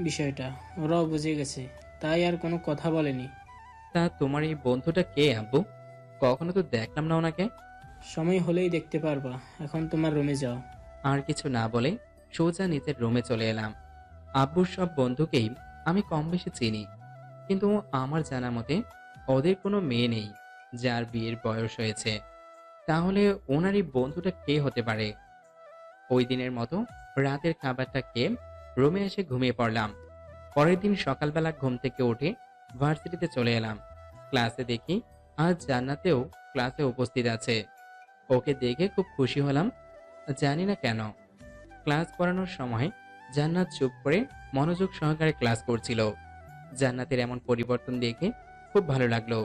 বিষয়টা, ওরাও বুঝে গেছে, তাই আর কোনো কথা বলেনি। তা তোমার এই বন্ধুটা কে আব্বু? কখনো তো দেখলাম না ওনাকে। সময় হলেই দেখতে পারবা, এখন তোমার রুমে যাও। আর কিছু না বলে সোজা নিজের রুমে চলে এলাম। আব্বুর সব বন্ধুকেই আমি কম বেশি চিনি, কিন্তু আমার জানা মতে ওদের কোনো মেয়ে নেই যার বিয়ের বয়স হয়েছে। তাহলে ওনারই বন্ধুটা কে হতে পারে? ওই দিনের মতো রাতের খাবারটা খেয়ে রুমে এসে ঘুমিয়ে পড়লাম। পরের দিন সকালবেলা ঘুম থেকে উঠে ভার্সিটিতে চলে এলাম। ক্লাসে দেখি আজ জান্নাতেও ক্লাসে উপস্থিত আছে। ওকে দেখে খুব খুশি হলাম, জানি না কেন। ক্লাস করানোর সময় জান্নাত চুপ করে মনোযোগ সহকারে ক্লাস করছিল। জান্নাতের এমন পরিবর্তন দেখে খুব ভালো লাগলো।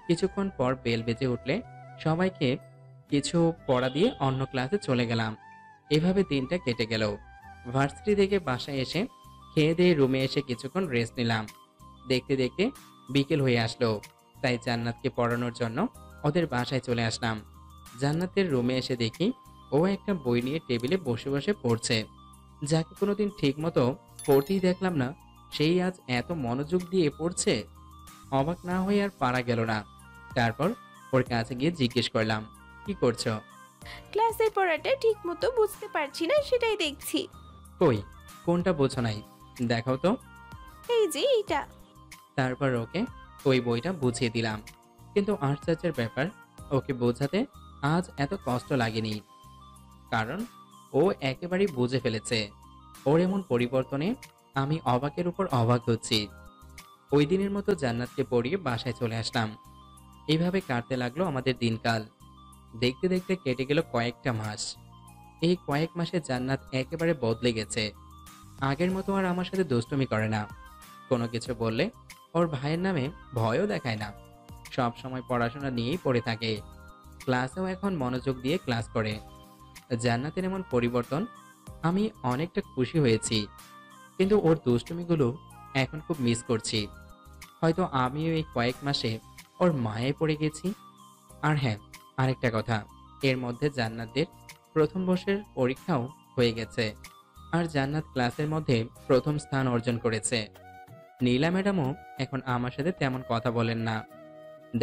কিছুক্ষণ পর বেল বেজে উঠলে সবাইকে কিছু পড়া দিয়ে অন্য ক্লাসে চলে গেলাম। এভাবে দিনটা কেটে গেল। ভার্সিটি থেকে বাসায় এসে খেয়ে দিয়ে রুমে এসে কিছুক্ষণ রেস্ট নিলাম। দেখতে দেখতে বিকেল হয়ে আসলো, তাই জান্নাতকে পড়ানোর জন্য ওদের বাসায় চলে আসলাম। জান্নাতের রুমে এসে দেখি ও একটা বই নিয়ে টেবিলে বসে বসে পড়ছে। যাকে কোনোদিন ঠিক মতো পড়তেই দেখলাম না, সেই আজ এত মনোযোগ দিয়ে পড়ছে। অবাক না হয়ে আর পারা গেল না। তারপর ওর কাছে গিয়ে জিজ্ঞেস করলাম, কি করছো? ক্লাসের পড়াটা ঠিক মতো বুঝতে পারছি না, সেটাই দেখছি। কই, কোনটা বোঝো নাই? দেখাও তো। এই যে এইটা। তারপর ওকে ওই বইটা বুঝিয়ে দিলাম, কিন্তু আশ্চর্যের ব্যাপার, ওকে বোঝাতে আজ এত কষ্ট লাগেনি, কারণ ও একেবারেই বুঝে ফেলেছে। ওর এমন পরিবর্তনে আমি অবাকের উপর অবাক হচ্ছি। ওই দিনের মতো জান্নাতকে পড়িয়ে বাসায় চলে আসলাম। এইভাবে কাটতে লাগলো আমাদের দিনকাল। দেখতে দেখতে কেটে গেল কয়েকটা মাস। এই কয়েক মাসে জান্নাত একেবারে বদলে গেছে। আগের মতো আর আমার সাথে দুষ্টুমি করে না। কোনো কিছু বললে ওর ভাইয়ের নামে ভয়ও দেখায় না। সব সময় পড়াশোনা নিয়েই পড়ে থাকে। ক্লাসেও এখন মনোযোগ দিয়ে ক্লাস করে। জান্নাতের এমন পরিবর্তন আমি অনেকটা খুশি হয়েছি, কিন্তু ওর দুষ্টুমিগুলো এখন খুব মিস করছি। হয়তো আমিও এই কয়েক মাসে ওর মায়ে পড়ে গেছি। আর হ্যাঁ, আরেকটা কথা, এর মধ্যে জান্নাতের প্রথম বর্ষের পরীক্ষাও হয়ে গেছে, আর জান্নাত ক্লাসের মধ্যে প্রথম স্থান অর্জন করেছে। নীলা ম্যাডামও এখন আমার সাথে তেমন কথা বলেন না।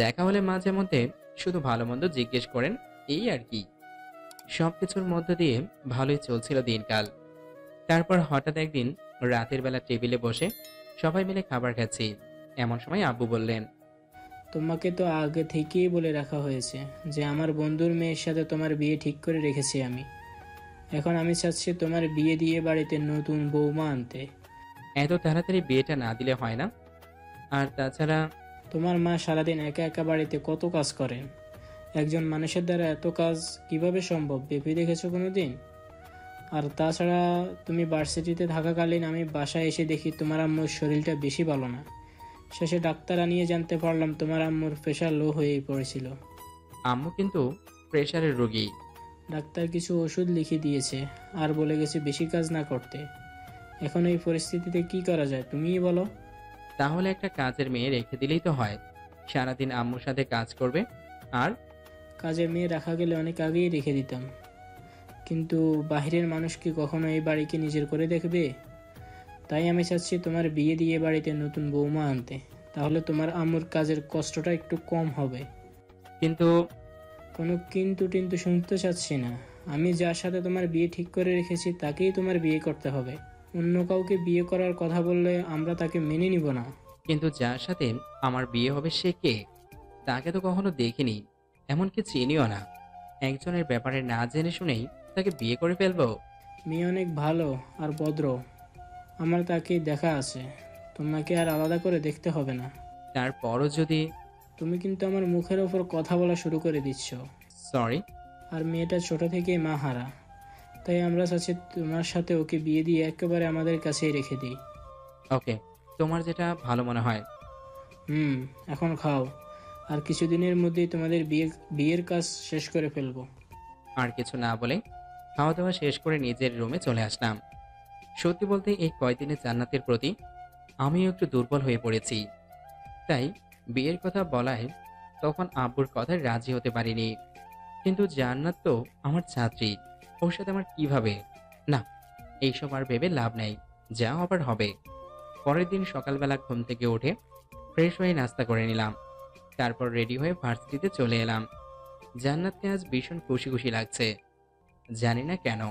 দেখা হলে মাঝে মধ্যে শুধু ভালো মন্দ জিজ্ঞেস করেন, এই আর কি। সবকিছুর মধ্য দিয়ে ভালোই চলছিল দিনকাল। তারপর হঠাৎ একদিন রাতের বেলা টেবিলে বসে সবাই মিলে খাবার খাচ্ছি, এমন সময় আব্বু বললেন, তোমাকে তো আগে থেকেই বলে রাখা হয়েছে যে আমার বন্ধুর মেয়ের সাথে তোমার বিয়ে ঠিক করে রেখেছি আমি। এখন আমি চাচ্ছি তোমার বিয়ে দিয়ে বাড়িতে নতুন বৌমা আনতে। এত তাড়াতাড়ি বিয়েটা না দিলে হয় না? আর তাছাড়া তোমার মা সারাদিন একা একা বাড়িতে কত কাজ করেন, একজন মানুষের দ্বারা এত কাজ কিভাবে সম্ভব ভেবে দেখেছো কোনোদিন? আর তাছাড়া তুমি ভার্সিটিতে থাকাকালীন আমি বাসায় এসে দেখি তোমার আম্মুর শরীরটা বেশি ভালো না। শেষে ডাক্তার আনিয়ে জানতে পারলাম তোমার আম্মুর প্রেশার লো হয়ে পড়েছিল। আম্মু কিন্তু প্রেশারের রোগী। ডাক্তার কিছু ওষুধ লিখে দিয়েছে আর বলে গেছে বেশি কাজ না করতে। এখন এই পরিস্থিতিতে কি করা যায় তুমিই বলো। তাহলে একটা কাজের মেয়ে রেখে দিলেই তো হয়। সারাদিন আম্মুর সাথে কাজ করবে। আর কাজের মেয়ে রাখা গেলে অনেক আগেই রেখে দিতাম, কিন্তু বাহিরের মানুষ কি কখনো এই বাড়িকে নিজের করে দেখবে? তাই আমি চাচ্ছি তোমার বিয়ে দিয়ে বাড়িতে নতুন বৌমা আনতে, তাহলে তোমার আম্মুর কাজের কষ্টটা একটু কম হবে। কিন্তু কোনো কিন্তু টিন্তু শুনতে চাচ্ছি না। আমি যার সাথে তোমার বিয়ে ঠিক করে রেখেছি তাকেই তোমার বিয়ে করতে হবে। অন্য কাউকে বিয়ে করার কথা বললে আমরা তাকে মেনে নিব না। কিন্তু যার সাথে আমার বিয়ে হবে সে কে? তাকে তো কখনো দেখিনি, এমনকি চিনিও না। একজনের ব্যাপারে না জেনে শুনেই তাকে বিয়ে করে ফেলবো? মেয়ে অনেক ভালো আর ভদ্র, আমার তাকে দেখা আছে, তোমাকে আর আলাদা করে দেখতে হবে না। তারপরও যদি তুমি কিন্তু আমার মুখের ওপর কথা বলা শুরু করে দিচ্ছ। সরি। আর মেয়েটা ছোট থেকেই মা হারা, তাই আমরা চাচ্ছি তোমার সাথে ওকে বিয়ে দিয়ে একেবারে আমাদের কাছেই রেখে দিই। ওকে, তোমার যেটা ভালো মনে হয়। এখন খাও, আর কিছুদিনের মধ্যেই তোমাদের বিয়ের কাজ শেষ করে ফেলবো। আর কিছু না বলে খাওয়া দাওয়া শেষ করে নিজের রুমে চলে আসলাম। সত্যি বলতে এই কয়দিনে জান্নাতের প্রতি আমিও একটু দুর্বল হয়ে পড়েছি। তাই বিয়ের কথা বলায় তখন আব্বুর কথায় রাজি হতে পারিনি। কিন্তু জান্নাত তো আমার ছাত্রী, ওর সাথে আমার কিভাবে? না, এইসব আর ভেবে লাভ নেই, যা হবার হবে। পরের দিন সকালবেলা ঘুম থেকে উঠে ফ্রেশ হয়ে নাস্তা করে নিলাম। তারপর রেডি হয়ে ভার্সিটিতে চলে এলাম। জান্নাতকে আজ ভীষণ খুশি খুশি লাগছে, জানি না কেন।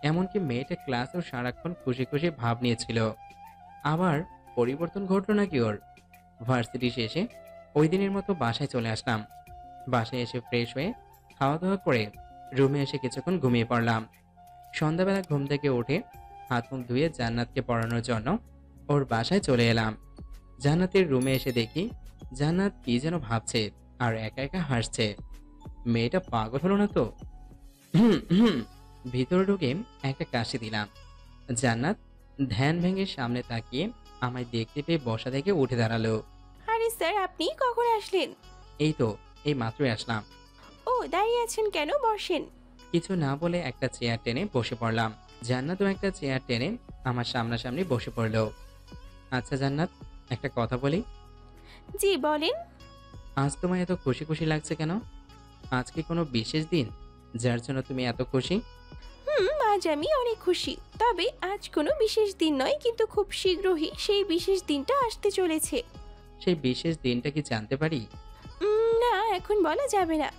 এমনকি মেয়েটা ক্লাসেও সারাক্ষণ খুশি খুশি ভাব নিয়েছিল। আবার পরিবর্তন ঘটলো নাকি ওর? ভার্সিটি শেষে ওই দিনের মতো বাসায় চলে আসলাম। বাসায় এসে ফ্রেশ হয়ে খাওয়া দাওয়া করে রুমে এসে কিছুক্ষণ ঘুমিয়ে পড়লাম। সন্ধ্যাবেলা ঘুম থেকে উঠে হাত মুখ ধুয়ে জান্নাতকে পড়ানোর জন্য ওর বাসায় চলে এলাম। জান্নাতের রুমে এসে দেখি জান্নাত কি যেন ভাবছে আর একা একা হাসছে। মেয়েটা পাগল হলো না তো? ভিতরে ঢুকে একটা কাশি দিলাম। জান্নাত ধ্যান ভেঙে সামনে তাকিয়ে আমায় দেখতে পেয়ে বসা থেকে উঠে দাঁড়ালো। আরে স্যার, আপনি কখন আসলেন? এই তো এই মাত্রই আসলাম। ও, দাঁড়িয়ে আছেন কেন? বসেন। কিছু না বলে একটা চেয়ার টেনে বসে পড়লাম। জান্নাতও একটা চেয়ার টেনে আমার সামনাসামনি বসে পড়লো। আচ্ছা জান্নাত, একটা কথা বলি। জি বলেন। আজ তোমায় এত খুশি খুশি লাগছে কেন? আজ কি কোনো বিশেষ দিন যার জন্য তুমি এত খুশি? আজ আমি অনেক খুশি, তবে আজ কোনো বিশেষ দিন নয়, কিন্তু খুব শীঘ্রই সেই বিশেষ দিনটা আসতে চলেছে। সেই বিশেষ দিনটা কি জানতে পারি? না, এখন বলা যাবে না।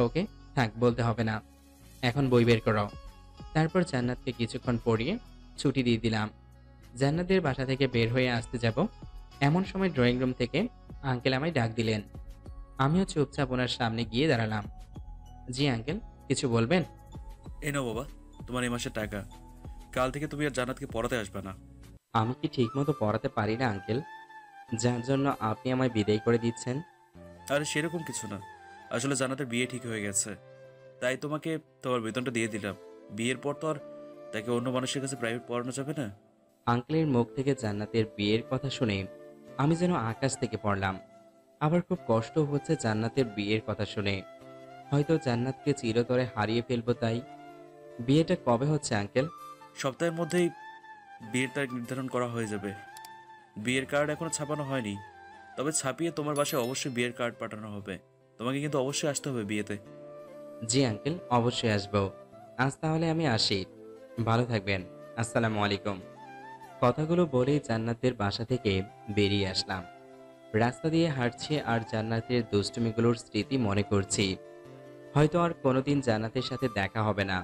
ওকে, থাক, বলতে হবে না। এখন বই বের করো। তারপর জান্নাতকে কিছুক্ষণ পড়িয়ে ছুটি দিয়ে দিলাম। জান্নাতের বাসা থেকে বের হয়ে আসতে যাব, এমন সময় ড্রয়িং রুম থেকে আঙ্কেল আমায় ডাক দিলেন। আমিও চুপচাপ ওনার সামনে গিয়ে দাঁড়ালাম। জি আঙ্কেল, কিছু বলবেন? এই নাও বাবা, তোমার এই মাসের টাকা। কাল থেকে তুমি আর জান্নাতকে পড়াতে আসবে না। আমি কি ঠিকমতো পড়াতে পারি না আঙ্কেল, যার জন্য আপনি আমায় বিদায় করে দিচ্ছেন? আরে সেরকম কিছু না, আসলে জান্নাতের বিয়ে ঠিক হয়ে গেছে, তাই তোমাকে তোমার বেতনটা দিয়ে দিলাম। বিয়ের পর তো আর তাকে অন্য মানুষের কাছে প্রাইভেট পড়ানো যাবে না। আঙ্কেলের মুখ থেকে জান্নাতের বিয়ের কথা শুনে আমি যেন আকাশ থেকে পড়লাম। আবার খুব কষ্ট হচ্ছে জান্নাতের বিয়ের কথা শুনে। হয়তো জান্নাতকে চিরতরে হারিয়ে ফেলবো। তাই বিয়েটা কবে হচ্ছে আঙ্কেল? সপ্তাহের মধ্যেই বিয়ের তারিখ নির্ধারণ করা হয়ে যাবে। বিয়ের কার্ড এখনো ছাপানো হয়নি, তবে ছাপিয়ে তোমার বাসায় অবশ্যই বিয়ের কার্ড পাঠানো হবে। তোমাকে কিন্তু অবশ্যই আসতে হবে বিয়েতে। জি আঙ্কেল, অবশ্যই আসবো। আজ তাহলে আমি আসি, ভালো থাকবেন। আসসালামু আলাইকুম। কথাগুলো বলেই জান্নাতের বাসা থেকে বেরিয়ে আসলাম। রাস্তা দিয়ে হাঁটছি আর জান্নাতের দুষ্টুমিগুলোর স্মৃতি মনে করছি। হয়তো আর কোনোদিন জান্নাতের সাথে দেখা হবে না,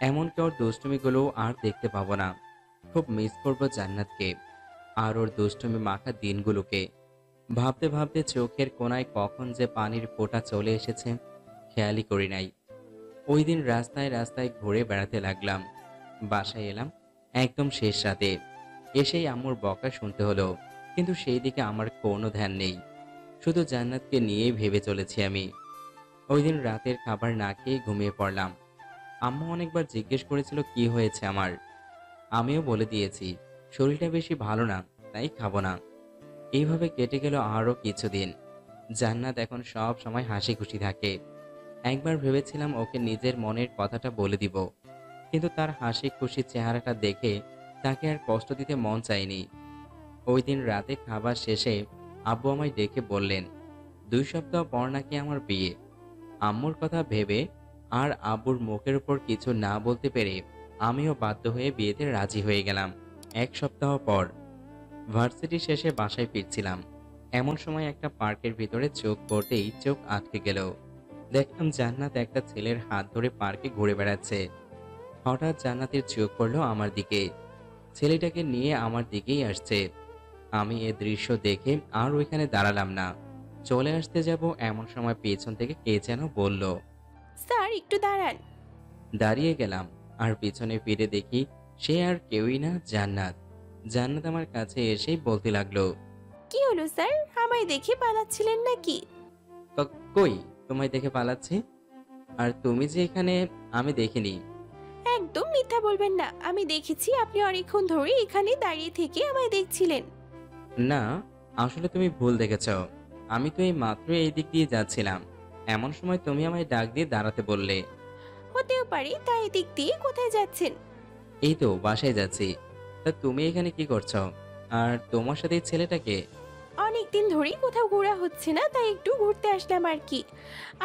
এমনকি ওর দুষ্টুমিগুলো আর দেখতে পাবো না। খুব মিস করবো জান্নাতকে আর ওর দুষ্টুমি মাখা দিনগুলোকে। ভাবতে ভাবতে চোখের কোণায় কখন যে পানির ফোঁটা চলে এসেছে খেয়ালই করি নাই। ওই দিন রাস্তায় রাস্তায় ঘুরে বেড়াতে লাগলাম। বাসায় এলাম একদম শেষ রাতে। এসেই আম্মুর বকা শুনতে হলো, কিন্তু সেই দিকে আমার কোনো ধ্যান নেই, শুধু জান্নাতকে নিয়েই ভেবে চলেছি আমি। ওই দিন রাতের খাবার না খেয়ে ঘুমিয়ে পড়লাম। আম্মু অনেকবার জিজ্ঞেস করেছিল কি হয়েছে আমার। আমিও বলে দিয়েছি শরীরটা বেশি ভালো না, তাই খাবো না। এইভাবে কেটে গেল আরও কিছুদিন। জান্নাত এখন সব সময় হাসি খুশি থাকে। একবার ভেবেছিলাম ওকে নিজের মনের কথাটা বলে দিব, কিন্তু তার হাসি খুশি চেহারাটা দেখে তাকে আর কষ্ট দিতে মন চায়নি। ওই দিন রাতে খাবার শেষে আব্বু আমায় ডেকে বললেন, 2 সপ্তাহ পর নাকি আমার বিয়ে। আম্মুর কথা ভেবে আর আব্বুর মুখের উপর কিছু না বলতে পেরে আমিও বাধ্য হয়ে বিয়েতে রাজি হয়ে গেলাম। 1 সপ্তাহ পর ভার্সিটি শেষে বাসায় ফিরছিলাম। এমন সময় একটা পার্কের ভিতরে চোখ পড়তেই চোখ আটকে গেল। দেখলাম জান্নাত একটা ছেলের হাত ধরে পার্কে ঘুরে বেড়াচ্ছে। হঠাৎ জান্নাতের চোখ পড়লো আমার দিকে। ছেলেটাকে নিয়ে আমার দিকেই আসছে। আমি এ দৃশ্য দেখে আর ওইখানে দাঁড়ালাম না। চলে আসতে যাব এমন সময় পেছন থেকে কে যেন বলল। স্যার একটু দাঁড়ান। দাঁড়িয়ে গেলাম আর পিছনে ফিরে দেখি সে আর কেউই না, জান্নাত। জান্নাত আমার কাছে এসেই বলতে লাগলো, কি হলো স্যার, আমায় দেখে পালাচ্ছিলেন নাকি? কই তোমায় দেখে পালাচ্ছি? আর তুমি যে এখানে, আমি দেখিনি। একদম মিথ্যা বলবেন না, আমি দেখেছি আপনি অনেকক্ষণ ধরে এখানে দাঁড়িয়ে থেকে আমায় দেখছিলেন। না, আসলে তুমি ভুল দেখেছ। আমি তো এই মাত্র এই দিক দিয়ে যাচ্ছিলাম, এমন সময় তুমি আমায় ডাক দিয়ে দাঁড়াতে বললে। হতেও পারে, তাই এদিক দিয়ে কোথায় যাচ্ছেন? এই তো বাসায় যাচ্ছি। তা তুমি এখানে কি করছো? আর তোমার সাথে এই ছেলেটাকে? অনেকদিন ধরেই কোথাও ঘোরা হচ্ছে না, তাই একটু ঘুরতে আসলাম আর কি।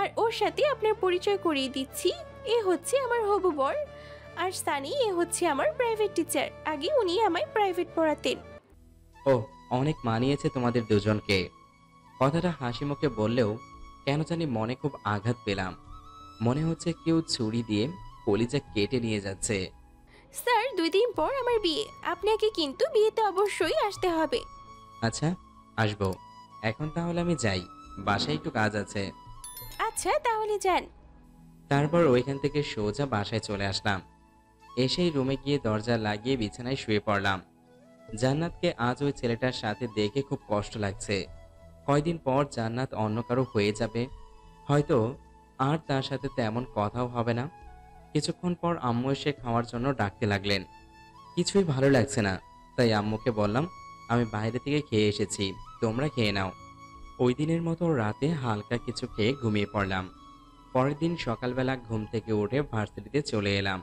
আর ওর সাথে আপনার পরিচয় করিয়ে দিচ্ছি, এ হচ্ছে আমার হবু বর। আর সানি, এ হচ্ছে আমার প্রাইভেট টিচার। আগে উনি আমায় প্রাইভেট পড়াতেন। ও, অনেক মানিয়েছে তোমাদের দুজনকে। কথাটা হাসি মুখে বললেও কেন জানি মনে খুব আঘাত পেলাম। মনে হচ্ছে কেউ ছুরি দিয়ে কলিজা কেটে নিয়ে যাচ্ছে। স্যার 2 দিন পর আমার বিয়ে, আপনাকে কিন্তু বিয়েতে অবশ্যই আসতে হবে। আচ্ছা, আসবো। এখন তাহলে আমি যাই, বাসায় একটু কাজ আছে। আচ্ছা তাহলে যান। তারপর ওইখান থেকে সোজা বাসায় চলে আসলাম। এসেই রুমে গিয়ে দরজা লাগিয়ে বিছানায় শুয়ে পড়লাম। জান্নাতকে আজ ওই ছেলেটার সাথে দেখে খুব কষ্ট লাগছে। কয়দিন পর জান্নাত অন্য কারো হয়ে যাবে, হয়তো আর তার সাথে তেমন কথাও হবে না। কিছুক্ষণ পর আম্মু এসে খাওয়ার জন্য ডাকতে লাগলেন। কিছুই ভালো লাগছে না, তাই আম্মুকে বললাম, আমি বাইরে থেকে খেয়ে এসেছি, তোমরা খেয়ে নাও। ওই দিনের মতো রাতে হালকা কিছু খেয়ে ঘুমিয়ে পড়লাম। পরের দিন সকালবেলা ঘুম থেকে উঠে ভার্সিটিতে চলে এলাম।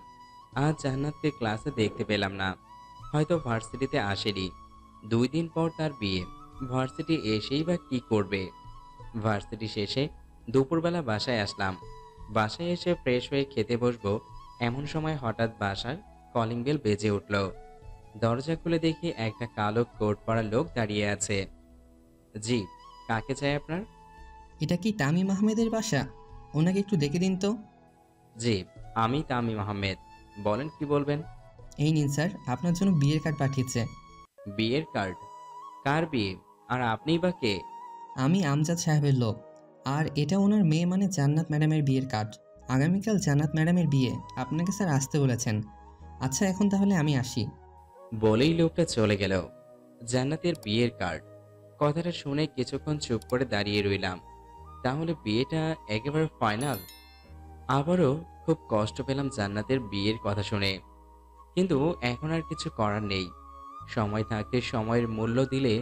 আজ জান্নাতকে ক্লাসে দেখতে পেলাম না, হয়তো ভার্সিটিতে আসেনি। 2 দিন পর তার বিয়ে, ভার্সিটি এসেই বা কি করবে। ভার্সিটি শেষে দুপুরবেলা বাসায় আসলাম। বাসায় এসে ফ্রেশ হয়ে খেতে বসবো এমন সময় হঠাৎ বাসার কলিং বেল বেজে উঠল। দরজা খুলে দেখি একটা কালো কোট পরা লোক দাঁড়িয়ে আছে। জি, কাকে চাই আপনার? এটা কি তামিম আহমেদের বাসা? ওনাকে একটু ডেকে দিন তো। জি, আমি তামিম আহমেদ, বলেন কি বলবেন? এই নিন স্যার, আপনার জন্য বিয়ের কার্ড পাঠিয়েছে। বিয়ের কার্ড? কার বিয়ে? আর আপনিই বা কে? আমি আমজাদ সাহেবের লোক, আর এটা ওনার মেয়ে মানে জান্নাত ম্যাডামের বিয়ের কার্ড। আগামীকাল জান্নাত ম্যাডামের বিয়ে, আপনাকে স্যার আসতে বলেছেন। আচ্ছা এখন তাহলে আমি আসি। বলেই লোকটা চলে গেল। জান্নাতের বিয়ের কার্ড, কথাটা শুনে কিছুক্ষণ চুপ করে দাঁড়িয়ে রইলাম। তাহলে বিয়েটা একেবারে ফাইনাল? আবারও খুব কষ্ট পেলাম জান্নাতের বিয়ের কথা শুনে, কিন্তু এখন আর কিছু করার নেই। সময় থাকতে সময়ের মূল্য দিলে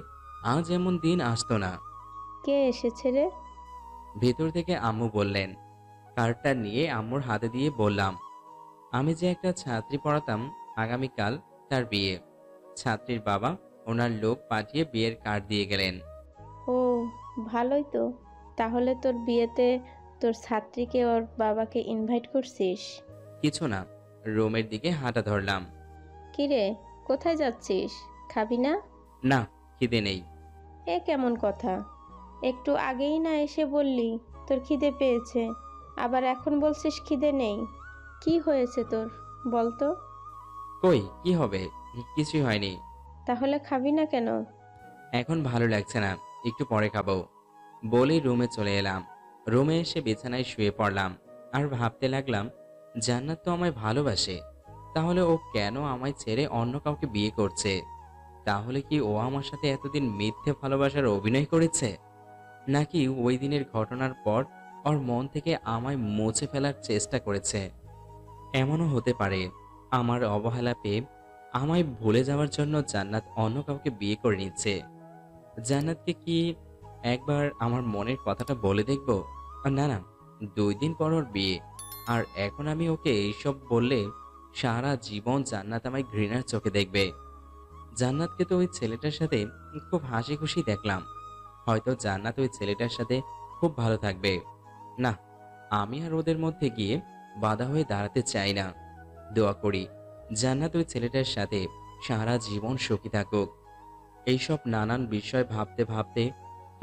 আজ এমন দিন আসতো না। কে এসেছে রে? ভেতর থেকে আম্মু বললেন। কার্ডটা নিয়ে আম্মুর হাতে দিয়ে বললাম, আমি যে একটা ছাত্রী পড়াতাম, আগামীকাল তার বিয়ে। ছাত্রীর বাবা ওনার লোক পাঠিয়ে বিয়ের কার্ড দিয়ে গেলেন। ও ভালোই তো, তাহলে তোর বিয়েতে তোর ছাত্রীকে ওর বাবাকে ইনভাইট করছিস? কিছু না, রুমের দিকে হাঁটা ধরলাম। কিরে, কোথায় যাচ্ছিস? খাবি না? না, খিদে নেই। এ কেমন কথা? একটু আগেই না এসে বললি তোর খিদে পেয়েছে, আবার এখন বলছিস খিদে নেই। কি হয়েছে তোর বল তো? কই কি হবে, কিছুই হয়নি। তাহলে খাবি না কেন? এখন ভালো লাগছে না, একটু পরে খাবো বলেই রুমে চলে এলাম। রুমে এসে বিছানায় শুয়ে পড়লাম আর ভাবতে লাগলাম, জান্নাত তো আমায় ভালোবাসে, তাহলে ও কেন আমায় ছেড়ে অন্য কাউকে বিয়ে করছে? তাহলে কি ও আমার সাথে এতদিন মিথ্যে ভালোবাসার অভিনয় করেছে, নাকি ওই দিনের ঘটনার পর ওর মন থেকে আমায় মুছে ফেলার চেষ্টা করেছে? এমনও হতে পারে আমার অবহেলা পেয়ে আমায় ভুলে যাওয়ার জন্য জান্নাত অন্য কাউকে বিয়ে করে নিচ্ছে। জান্নাতকে কি একবার আমার মনের কথাটা বলে দেখব? না না, 2 দিন পর ওর বিয়ে, আর এখন আমি ওকে এইসব বললে সারা জীবন জান্নাত আমায় ঘৃণার চোখে দেখবে। জান্নাতকে তো ওই ছেলেটার সাথে খুব হাসি খুশি দেখলাম, হয়তো জান্নাত ওই ছেলেটার সাথে খুব ভালো থাকবে। না, আমি আর ওদের মধ্যে গিয়ে বাধা হয়ে দাঁড়াতে চাই না। দোয়া করি জান্নাত ওই ছেলেটার সাথে সারা জীবন সুখী থাকুক। এইসব নানান বিষয় ভাবতে ভাবতে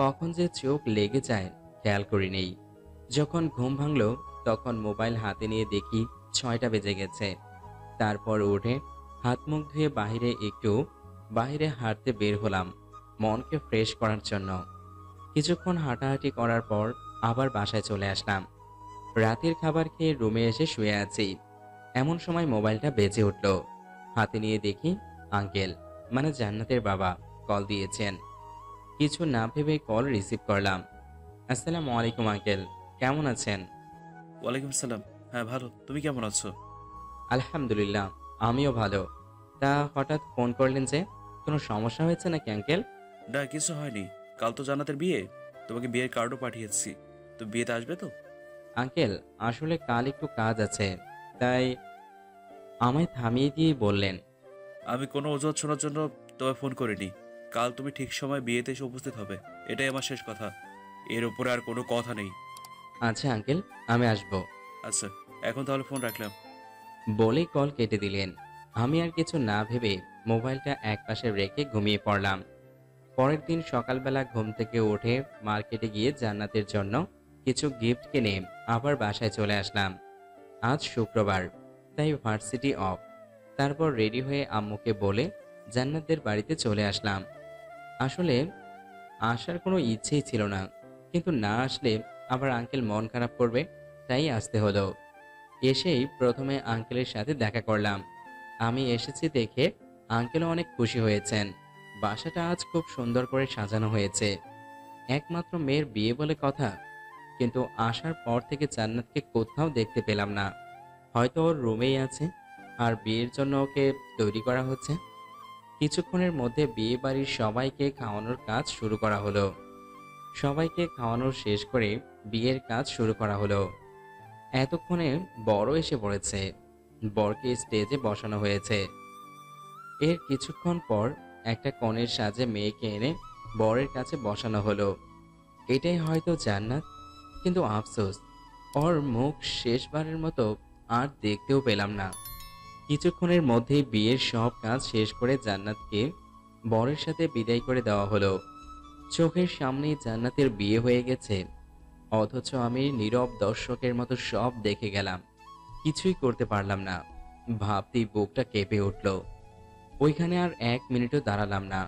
কখন যে চোখ লেগে যায় খেয়াল করি নেই। যখন ঘুম ভাঙল তখন মোবাইল হাতে নিয়ে দেখি 6টা বেজে গেছে। তারপর উঠে হাত মুখ ধুয়ে বাইরে হাঁটতে বের হলাম মনকে ফ্রেশ করার জন্য। কিছুক্ষণ হাঁটাহাঁটি করার পর আবার বাসায় চলে আসলাম। রাতের খাবার খেয়ে রুমে এসে শুয়ে আছি। এমন সময় মোবাইলটা বেজে উঠল। হাতে নিয়ে দেখি আঙ্কেল মানে জান্নাতের বাবা কল দিয়েছেন। কিছু না ভেবে কল রিসিভ করলাম। আসসালামু আলাইকুম আঙ্কেল, কেমন আছেন? ওয়ালাইকুম সালাম। হ্যাঁ ভালো, তুমি কেমন আছো? আলহামদুলিল্লাহ, আমিও ভালো। তা হঠাৎ ফোন করলেন যে, কোনো সমস্যা হয়েছে নাকি আঙ্কেল? না কিছু হয়নি, কাল তো জান্নাতের বিয়ে, তোমাকে বিয়ের কার্ডও পাঠিয়েছি, তো বিয়েতে আসবে তো? আঙ্কেল আসলে কাল একটু কাজ আছে, তাই আমায় থামিয়ে দিয়ে বললেন। আমি কোনো অজুহাত শোনার জন্য তোমায় ফোন করিনি। কাল তুমি ঠিক সময় বিয়েতে এসে উপস্থিত হবে, এটাই আমার শেষ কথা। এর উপরে আর কোনো কথা নেই। আচ্ছা আঙ্কেল, আমি আসবো। আচ্ছা, এখন তাহলে ফোন রাখলাম। বলেই কল কেটে দিলেন। আমি আর কিছু না ভেবে মোবাইলটা একপাশে রেখে ঘুমিয়ে পড়লাম। পরের দিন সকালবেলা ঘুম থেকে উঠে মার্কেটে গিয়ে জান্নাতের জন্য কিছু গিফট কিনে আবার বাসায় চলে আসলাম। আজ শুক্রবার, তাই ভার্সিটি অফ। তারপর রেডি হয়ে আম্মুকে বলে জান্নাতের বাড়িতে চলে আসলাম। আসলে আসার কোনো ইচ্ছেই ছিল না, কিন্তু না আসলে আবার আঙ্কেল মন খারাপ করবে, তাই আসতে হলো। এসেই প্রথমে আঙ্কেলের সাথে দেখা করলাম। আমি এসেছি দেখে আঙ্কেলও অনেক খুশি হয়েছেন। বাসাটা আজ খুব সুন্দর করে সাজানো হয়েছে। একমাত্র মেয়ের বিয়ে বলে কথা, কিন্তু আসার পর থেকে জান্নাতকে কোথাও দেখতে পেলাম না। হয়তো ওর রুমেই আছে আর বিয়ের জন্য ওকে তৈরি করা হচ্ছে। কিছুক্ষণের মধ্যে বিয়ে বাড়ির সবাইকে খাওয়ানোর কাজ শুরু করা হলো। সবাইকে খাওয়ানো শেষ করে বিয়ের কাজ শুরু করা হলো। এতক্ষণে বড় এসে পড়েছে। বরকে স্টেজে বসানো হয়েছে। এর কিছুক্ষণ পর একটা কনের সাজে মেয়েকে এনে বরের কাছে বসানো হলো। এটাই হয়তো জান্নাত, কিন্তু আফসোস ওর মুখ শেষবারের মতো আর দেখতেও পেলাম না। কিছুক্ষণের মধ্যেই বিয়ের সব কাজ শেষ করে জান্নাতকে বরের সাথে বিদায় করে দেওয়া হলো। চোখের সামনেই জান্নাতের বিয়ে হয়ে গেছে, অথচ আমি নীরব দর্শকের মতো সব দেখে গেলাম, কিছুই করতে পারলাম না। ভাবতেই বুকটা কেঁপে উঠল। ওইখানে আর 1 মিনিটও দাঁড়ালাম না,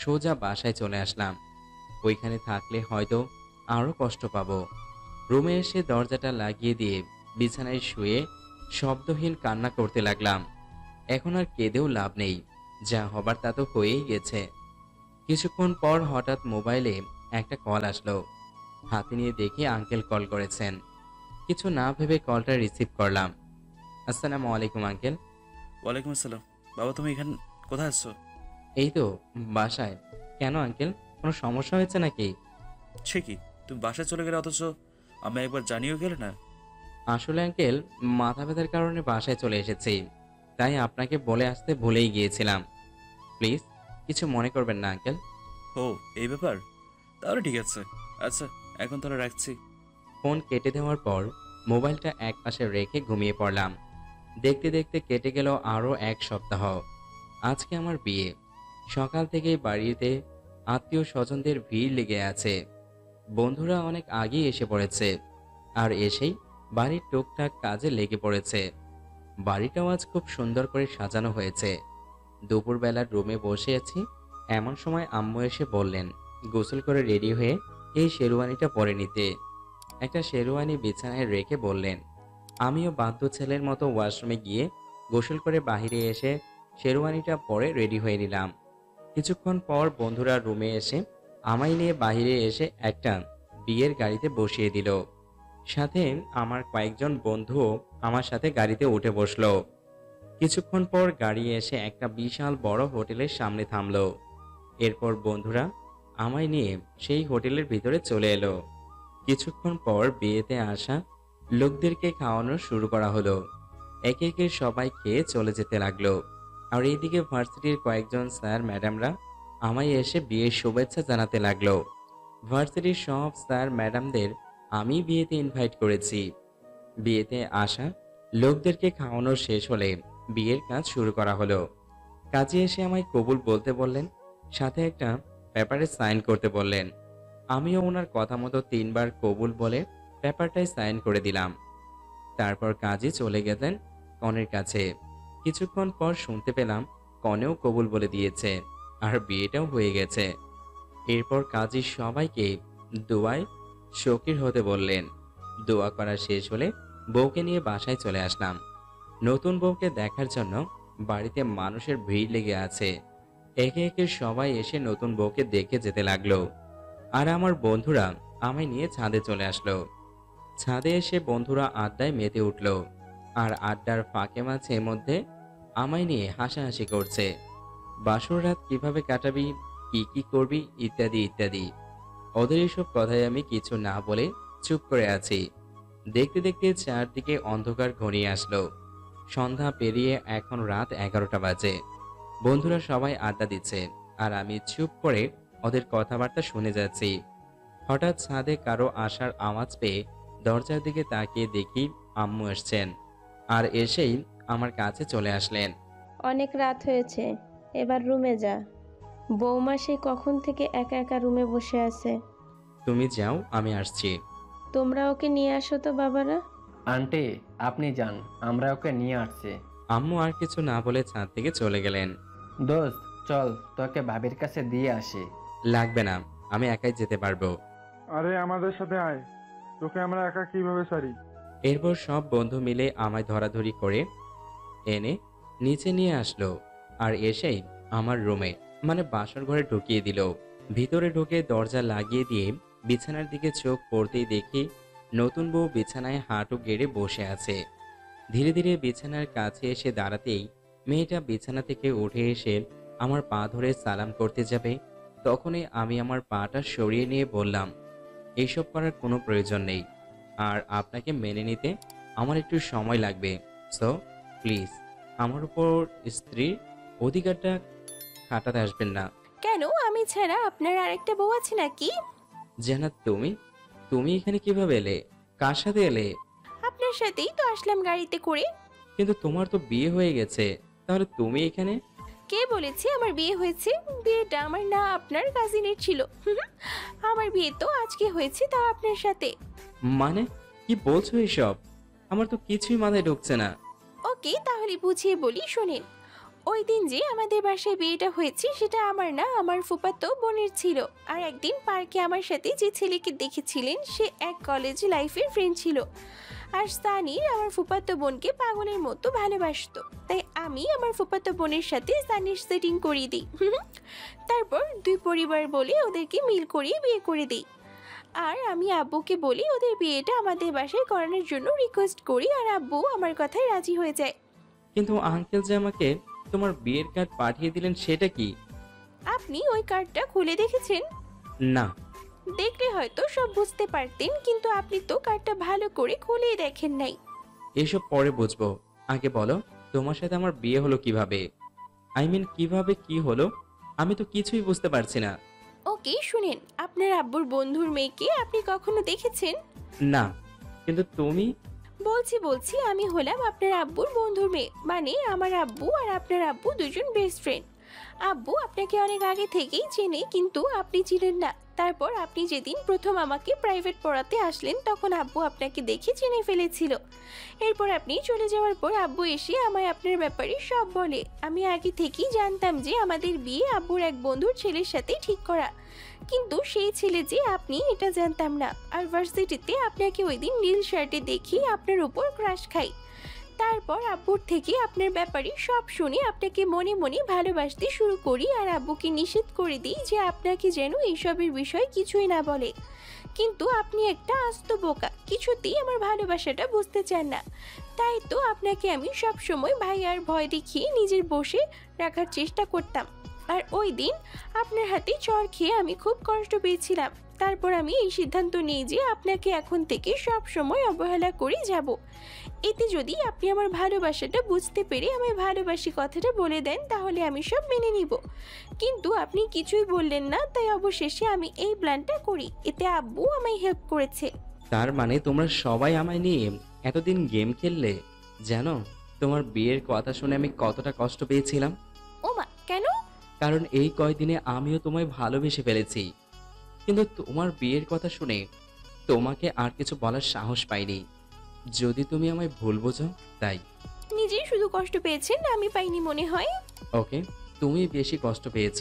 সোজা বাসায় চলে আসলাম। ওইখানে থাকলে হয়তো আরও কষ্ট পাবো। রুমে এসে দরজাটা লাগিয়ে দিয়ে বিছানায় শুয়ে শব্দহীন কান্না করতে লাগলাম। এখন আর কেঁদেও লাভ নেই, যা হবার তা তো হয়েই গেছে। কিছুক্ষণ পর হঠাৎ মোবাইলে একটা কল আসলো। হাতে নিয়ে দেখি আঙ্কেল কল করেছেন। কিছু না ভেবে কলটা রিসিভ করলাম। আসসালামু আলাইকুম আঙ্কেল। ওয়ালাইকুম আসসালাম। বাবা তুমি এখানে কোথায় আছো? এই তো বাসায়। কেন আঙ্কেল, কোনো সমস্যা হয়েছে নাকি? সে কি, তুমি বাসায় চলে গেলে অথচ আমি একবার জানিয়েও গেলে না? আসলে আঙ্কেল মাথা ব্যথার কারণে বাসায় চলে এসেছি, তাই আপনাকে বলে আসতে ভুলেই গিয়েছিলাম। প্লিজ কিছু মনে করবেন না আঙ্কেল। ও এই ব্যাপার, তাহলে ঠিক আছে। আচ্ছা এখন তাহলে রাখছি। ফোন কেটে দেওয়ার পর মোবাইলটা একপাশে রেখে ঘুমিয়ে পড়লাম। দেখতে দেখতে কেটে গেল আরও 1 সপ্তাহ। আজকে আমার বিয়ে। সকাল থেকেই বাড়িতে আত্মীয় স্বজনদের ভিড় লেগে আছে। বন্ধুরা অনেক আগেই এসে পড়েছে, আর এসেই বাড়ির টুকটাক কাজে লেগে পড়েছে। বাড়িটাও আজ খুব সুন্দর করে সাজানো হয়েছে। দুপুরবেলার রুমে বসে আছি, এমন সময় আম্মু এসে বললেন গোসল করে রেডি হয়ে এই শেরওয়ানিটা পরে নিতে। একটা শেরওয়ানি বিছানায় রেখে বললেন। আমিও বাধ্য ছেলের মতো ওয়াশরুমে গিয়ে গোসল করে বাইরে এসে শেরওয়ানিটা পরে রেডি হয়ে নিলাম। কিছুক্ষণ পর বন্ধুরা রুমে এসে আমায় নিয়ে বাইরে এসে একটা বিয়ের গাড়িতে বসিয়ে দিল। সাথে আমার কয়েকজন বন্ধুও আমার সাথে গাড়িতে উঠে বসলো। কিছুক্ষণ পর গাড়ি এসে একটা বিশাল বড় হোটেলের সামনে থামলো। এরপর বন্ধুরা আমায় নিয়ে সেই হোটেলের ভিতরে চলে এলো। কিছুক্ষণ পর বিয়েতে আসা লোকদেরকে খাওয়ানো শুরু করা হলো। একে একে সবাই খেয়ে চলে যেতে লাগলো। আর এইদিকে ভার্সিটির কয়েকজন স্যার ম্যাডামরা আমায় এসে বিয়ের শুভেচ্ছা জানাতে লাগলো। ভার্সিটির সব স্যার ম্যাডামদের আমি বিয়েতে ইনভাইট করেছি। বিয়েতে আসা লোকদেরকে খাওয়ানো শেষ হলে বিয়ের কাজ শুরু করা হলো। কাজী এসে আমায় কবুল বলতে বললেন, সাথে একটা পেপারে সাইন করতে বললেন। আমিও ওনার কথা মতো 3 বার কবুল বলে পেপারটায় সাইন করে দিলাম। তারপর কাজী চলে গেলেন কনের কাছে। কিছুক্ষণ পর শুনতে পেলাম কনেও কবুল বলে দিয়েছে আর বিয়েটাও হয়ে গেছে। এরপর কাজী সবাইকে দোয়ায় শকির হতে বললেন। দোয়া করা শেষ হলে বউকে নিয়ে বাসায় চলে আসলাম। নতুন বউকে দেখার জন্য বাড়িতে মানুষের ভিড় লেগে আছে। একে একে সবাই এসে নতুন বউকে দেখে যেতে লাগলো। আর আমার বন্ধুরা আমায় নিয়ে ছাদে চলে আসলো। ছাদে এসে বন্ধুরা আড্ডায় মেতে উঠল। আর আড্ডার ফাঁকে মাঝে মধ্যে আমায় নিয়ে হাসাহাসি করছে। বাসর রাত কিভাবে কাটাবি, কি করবি, ইত্যাদি ইত্যাদি। ওদের এসব কথায় আমি কিছু না বলে চুপ করে আছি। দেখতে দেখতে চারদিকে অন্ধকার ঘনিয়ে আসলো। সন্ধ্যা পেরিয়ে এখন রাত 11টা বাজে। বন্ধুরা সবাই আড্ডা দিচ্ছে আর আমি চুপ করে ওদের কথাবার্তা শুনে যাচ্ছি। হঠাৎ ছাদে কারো আসার আওয়াজ পেয়ে দরজার দিকে তাকিয়ে দেখি আম্মু আসছেন আর এসেই আমার কাছে চলে আসলেন। অনেক রাত হয়েছে, এবার রুমে যা। বৌমা সেই কখন থেকে একা একা রুমে বসে আছে। তুমি যাও, আমি আসছি। তোমরা ওকে নিয়ে আসো তো বাবারা। আন্টি আপনি যান, আমরা ওকে নিয়ে আসছি। আম্মু আর কিছু না বলে ছাদ থেকে চলে গেলেন। দোস্ত চল তোকে ভাবির কাছে দিয়ে আসি। লাগবে না, আমি একাই যেতে পারবো। আরে আমাদের সাথে আয়, তোকে আমরা একা কিভাবে ছাড়ি। এরপর সব বন্ধু মিলে আমায় ধরাধরি করে এনে নিচে নিয়ে আসলো আর এসেই আমার রুমে মানে বাসর ঘরে ঢুকিয়ে দিল। ভিতরে ঢুকে দরজা লাগিয়ে দিয়ে বিছানার দিকে চোখ পড়তেই দেখি নতুন বউ বিছানায় হাঁটু গেড়ে বসে আছে। ধীরে ধীরে বিছানার কাছে এসে দাঁড়াতেই মেয়েটা বিছানা থেকে উঠে এসে আমার পা ধরে সালাম করতে যাবে। তখনই আমি আমার পাটা সরিয়ে নিয়ে বললাম, এইসব করার কোনো প্রয়োজন নেই, আর আপনাকে মেনে নিতে আমার একটু সময় লাগবে। সো প্লিজ আমার উপর স্ত্রীর অধিকারটা খাটাতে আসবেন না। কেন, আমি ছাড়া আপনার আরেকটা বউ আছে নাকি? জান্নাত, তুমি এখানে কিভাবে এলে? কার সাথে এলে? আপনার সাথেই তো আসলাম গাড়িতে করে। কিন্তু তোমার তো বিয়ে হয়ে গেছে, তাহলে তুমি এখানে? কে বলেছে আমার বিয়ে হয়েছে? বিয়েটা আমার না আপনার কাজিনের ছিল। আমার বিয়ে তো আজকে হয়েছে, তাও আপনার সাথে। মানে কি বলছো এসব? আমার তো কিছুই মাথায় ঢুকছে না। ওকে, তাহলে বুঝিয়ে বলি শোনেন। ওই দিন যে আমাদের বাসায় বিয়েটা হয়েছে সেটা আমার না, আমার ফুফাতো বোনের ছিল। আর একদিন পার্কে আমার সাথে যে ছেলেকে দেখেছিলেন সে এক কলেজ লাইফের ফ্রেন্ড ছিল। আর সানির আমার ফুফাতো বোনকে পাগলের মতো ভালোবাসতো, তাই আমি আমার ফুফাতো বোনের সাথে সানির সেটিং করিয়ে দিই। তারপর দুই পরিবার বলে ওদেরকে মিল করিয়ে বিয়ে করে দিই। আর আমি আব্বুকে বলি ওদের বিয়েটা আমাদের বাসায় করানোর জন্য রিকোয়েস্ট করি, আর আব্বু আমার কথায় রাজি হয়ে যায়। কিন্তু আঙ্কেল যে আমাকে তোমার বিয়ের কার্ড পাঠিয়ে দিলেন সেটা কি? আপনি ওই কার্ডটা খুলে দেখেছেন? না। দেখলে হয়তো সব বুঝতে পারতেন, কিন্তু আপনি তো কার্ডটা ভালো করে খুলে দেখেন নাই। এসব পরে বুঝবো, আগে বলো তোমার সাথে আমার বিয়ে হলো কিভাবে? আই মিন কিভাবে কি হলো? আমি তো কিছুই বুঝতে পারছি না। ওকে শুনেন, আপনার আব্বুর বন্ধুর মেয়েকে আপনি কখনো দেখেছেন? না। কিন্তু তুমি? বলছি আমি হলাম আপনার আব্বুর বন্ধুর মেয়ে, মানে আমার আব্বু আর আপনার আব্বু দুজন বেস্ট ফ্রেন্ড। আব্বু আপনাকে অনেক আগে থেকেই চেনে, কিন্তু আপনি ছিলেন না। তারপর আপনি যেদিন প্রথম আমাকে প্রাইভেট পড়াতে আসলেন তখন আব্বু আপনাকে দেখে চিনে ফেলেছিল। এরপর আপনি চলে যাওয়ার পর আব্বু এসে আমায় আপনার ব্যাপারে সব বলে। আমি আগে থেকেই জানতাম যে আমাদের বিয়ে আব্বুর এক বন্ধুর ছেলের সাথে ঠিক করা, কিন্তু সেই ছেলে যে আপনি এটা জানতাম না। আর ভার্সিটিতে আপনাকে ওই দিন নীল শার্টে দেখি আপনার উপর ক্রাশ খাই। তারপর আব্বুর থেকে আপনার ব্যাপারে সব শুনে আপনাকে মনে মনে ভালোবাসতে শুরু করি, আর আব্বুকে নিষেধ করে দিই যে আপনাকে যেন এইসবের বিষয় কিছুই না বলে। কিন্তু আপনি একটা আস্ত বোকা, কিছুতেই আমার ভালোবাসাটা বুঝতে চান না। তাই তো আপনাকে আমি সব সময় ভাইয়ার ভয় দেখিয়ে নিজের বসে রাখার চেষ্টা করতাম। আর ওই দিন আপনার হাতে চড় খেয়ে আমি খুব কষ্ট পেয়েছিলাম। তারপর আমি এই সিদ্ধান্ত নিই যে আপনাকে এখন থেকে সব সময় অবহেলা করে যাব। এতে যদি আপনি আমার ভালোবাসাটা বুঝতে পেরে আমায় ভালোবাসি কথাটা বলে দেন তাহলে আমি সব মেনে নিব। কিন্তু আপনি কিছুই বললেন না, তাই অবশেষে আমি এই প্ল্যানটা করি। এতে আব্বু আমায় হেল্প করেছে। তার মানে তোমরা সবাই আমায় নিয়ে এতদিন গেম খেললে? জানো তোমার বিয়ের কথা শুনে আমি কতটা কষ্ট পেয়েছিলাম? ওমা, কেন? কারণ এই কয়দিনে আমিও তোমায় ভালোবেসে ফেলেছি, কিন্তু তোমার বিয়ের কথা শুনে তোমাকে আর কিছু বলার সাহস পাইনি। যদি তুমি আমায় ভুল বোঝো তাই। নিজেই শুধু কষ্ট পেয়েছেন, আমি পাইনি মনে হয়। ওকে, তুমি বেশি কষ্ট পেয়েছ।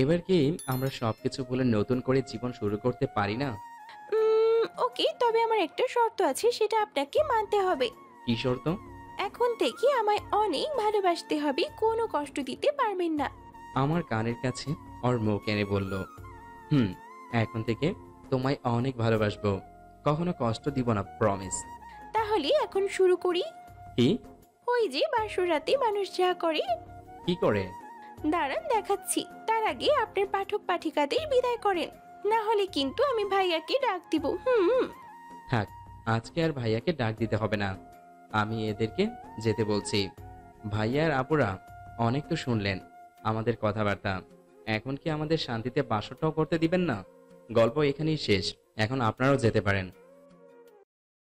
এবার কি আমরা সবকিছু ভুলে নতুন করে জীবন শুরু করতে পারি না? ওকে, তবে আমার একটা শর্ত আছে, সেটা আপনাকে মানতে হবে। কি শর্ত? এখন থেকে আমায় অনেক ভালোবাসতে হবে, কোনো কষ্ট দিতে পারবেন না। আমার কানের কাছে ওর মুখ এনে বলল, এখন থেকে তোমায় অনেক ভালোবাসবো, কখনো কষ্ট দিব না, প্রমিস। তাহলে এখন শুরু করি। কি? ওই যে বাসর রাতে মানুষ যা করে। কি করে? দাঁড়ান দেখাচ্ছি। তার আগে আপনার পাঠক পাঠিকাদের বিদায় করেন, না হলে কিন্তু আমি ভাইয়াকে ডাক দিব। থাক, আজকে আর ভাইয়াকে ডাক দিতে হবে না, আমি এদেরকে যেতে বলছি। ভাইয়া আর আপুরা অনেক তো শুনলেন আমাদের কথাবার্তা, এখন কি আমাদের শান্তিতে বাসরটাও করতে দিবেন না? গল্প এখানেই শেষ, এখন আপনারাও যেতে পারেন।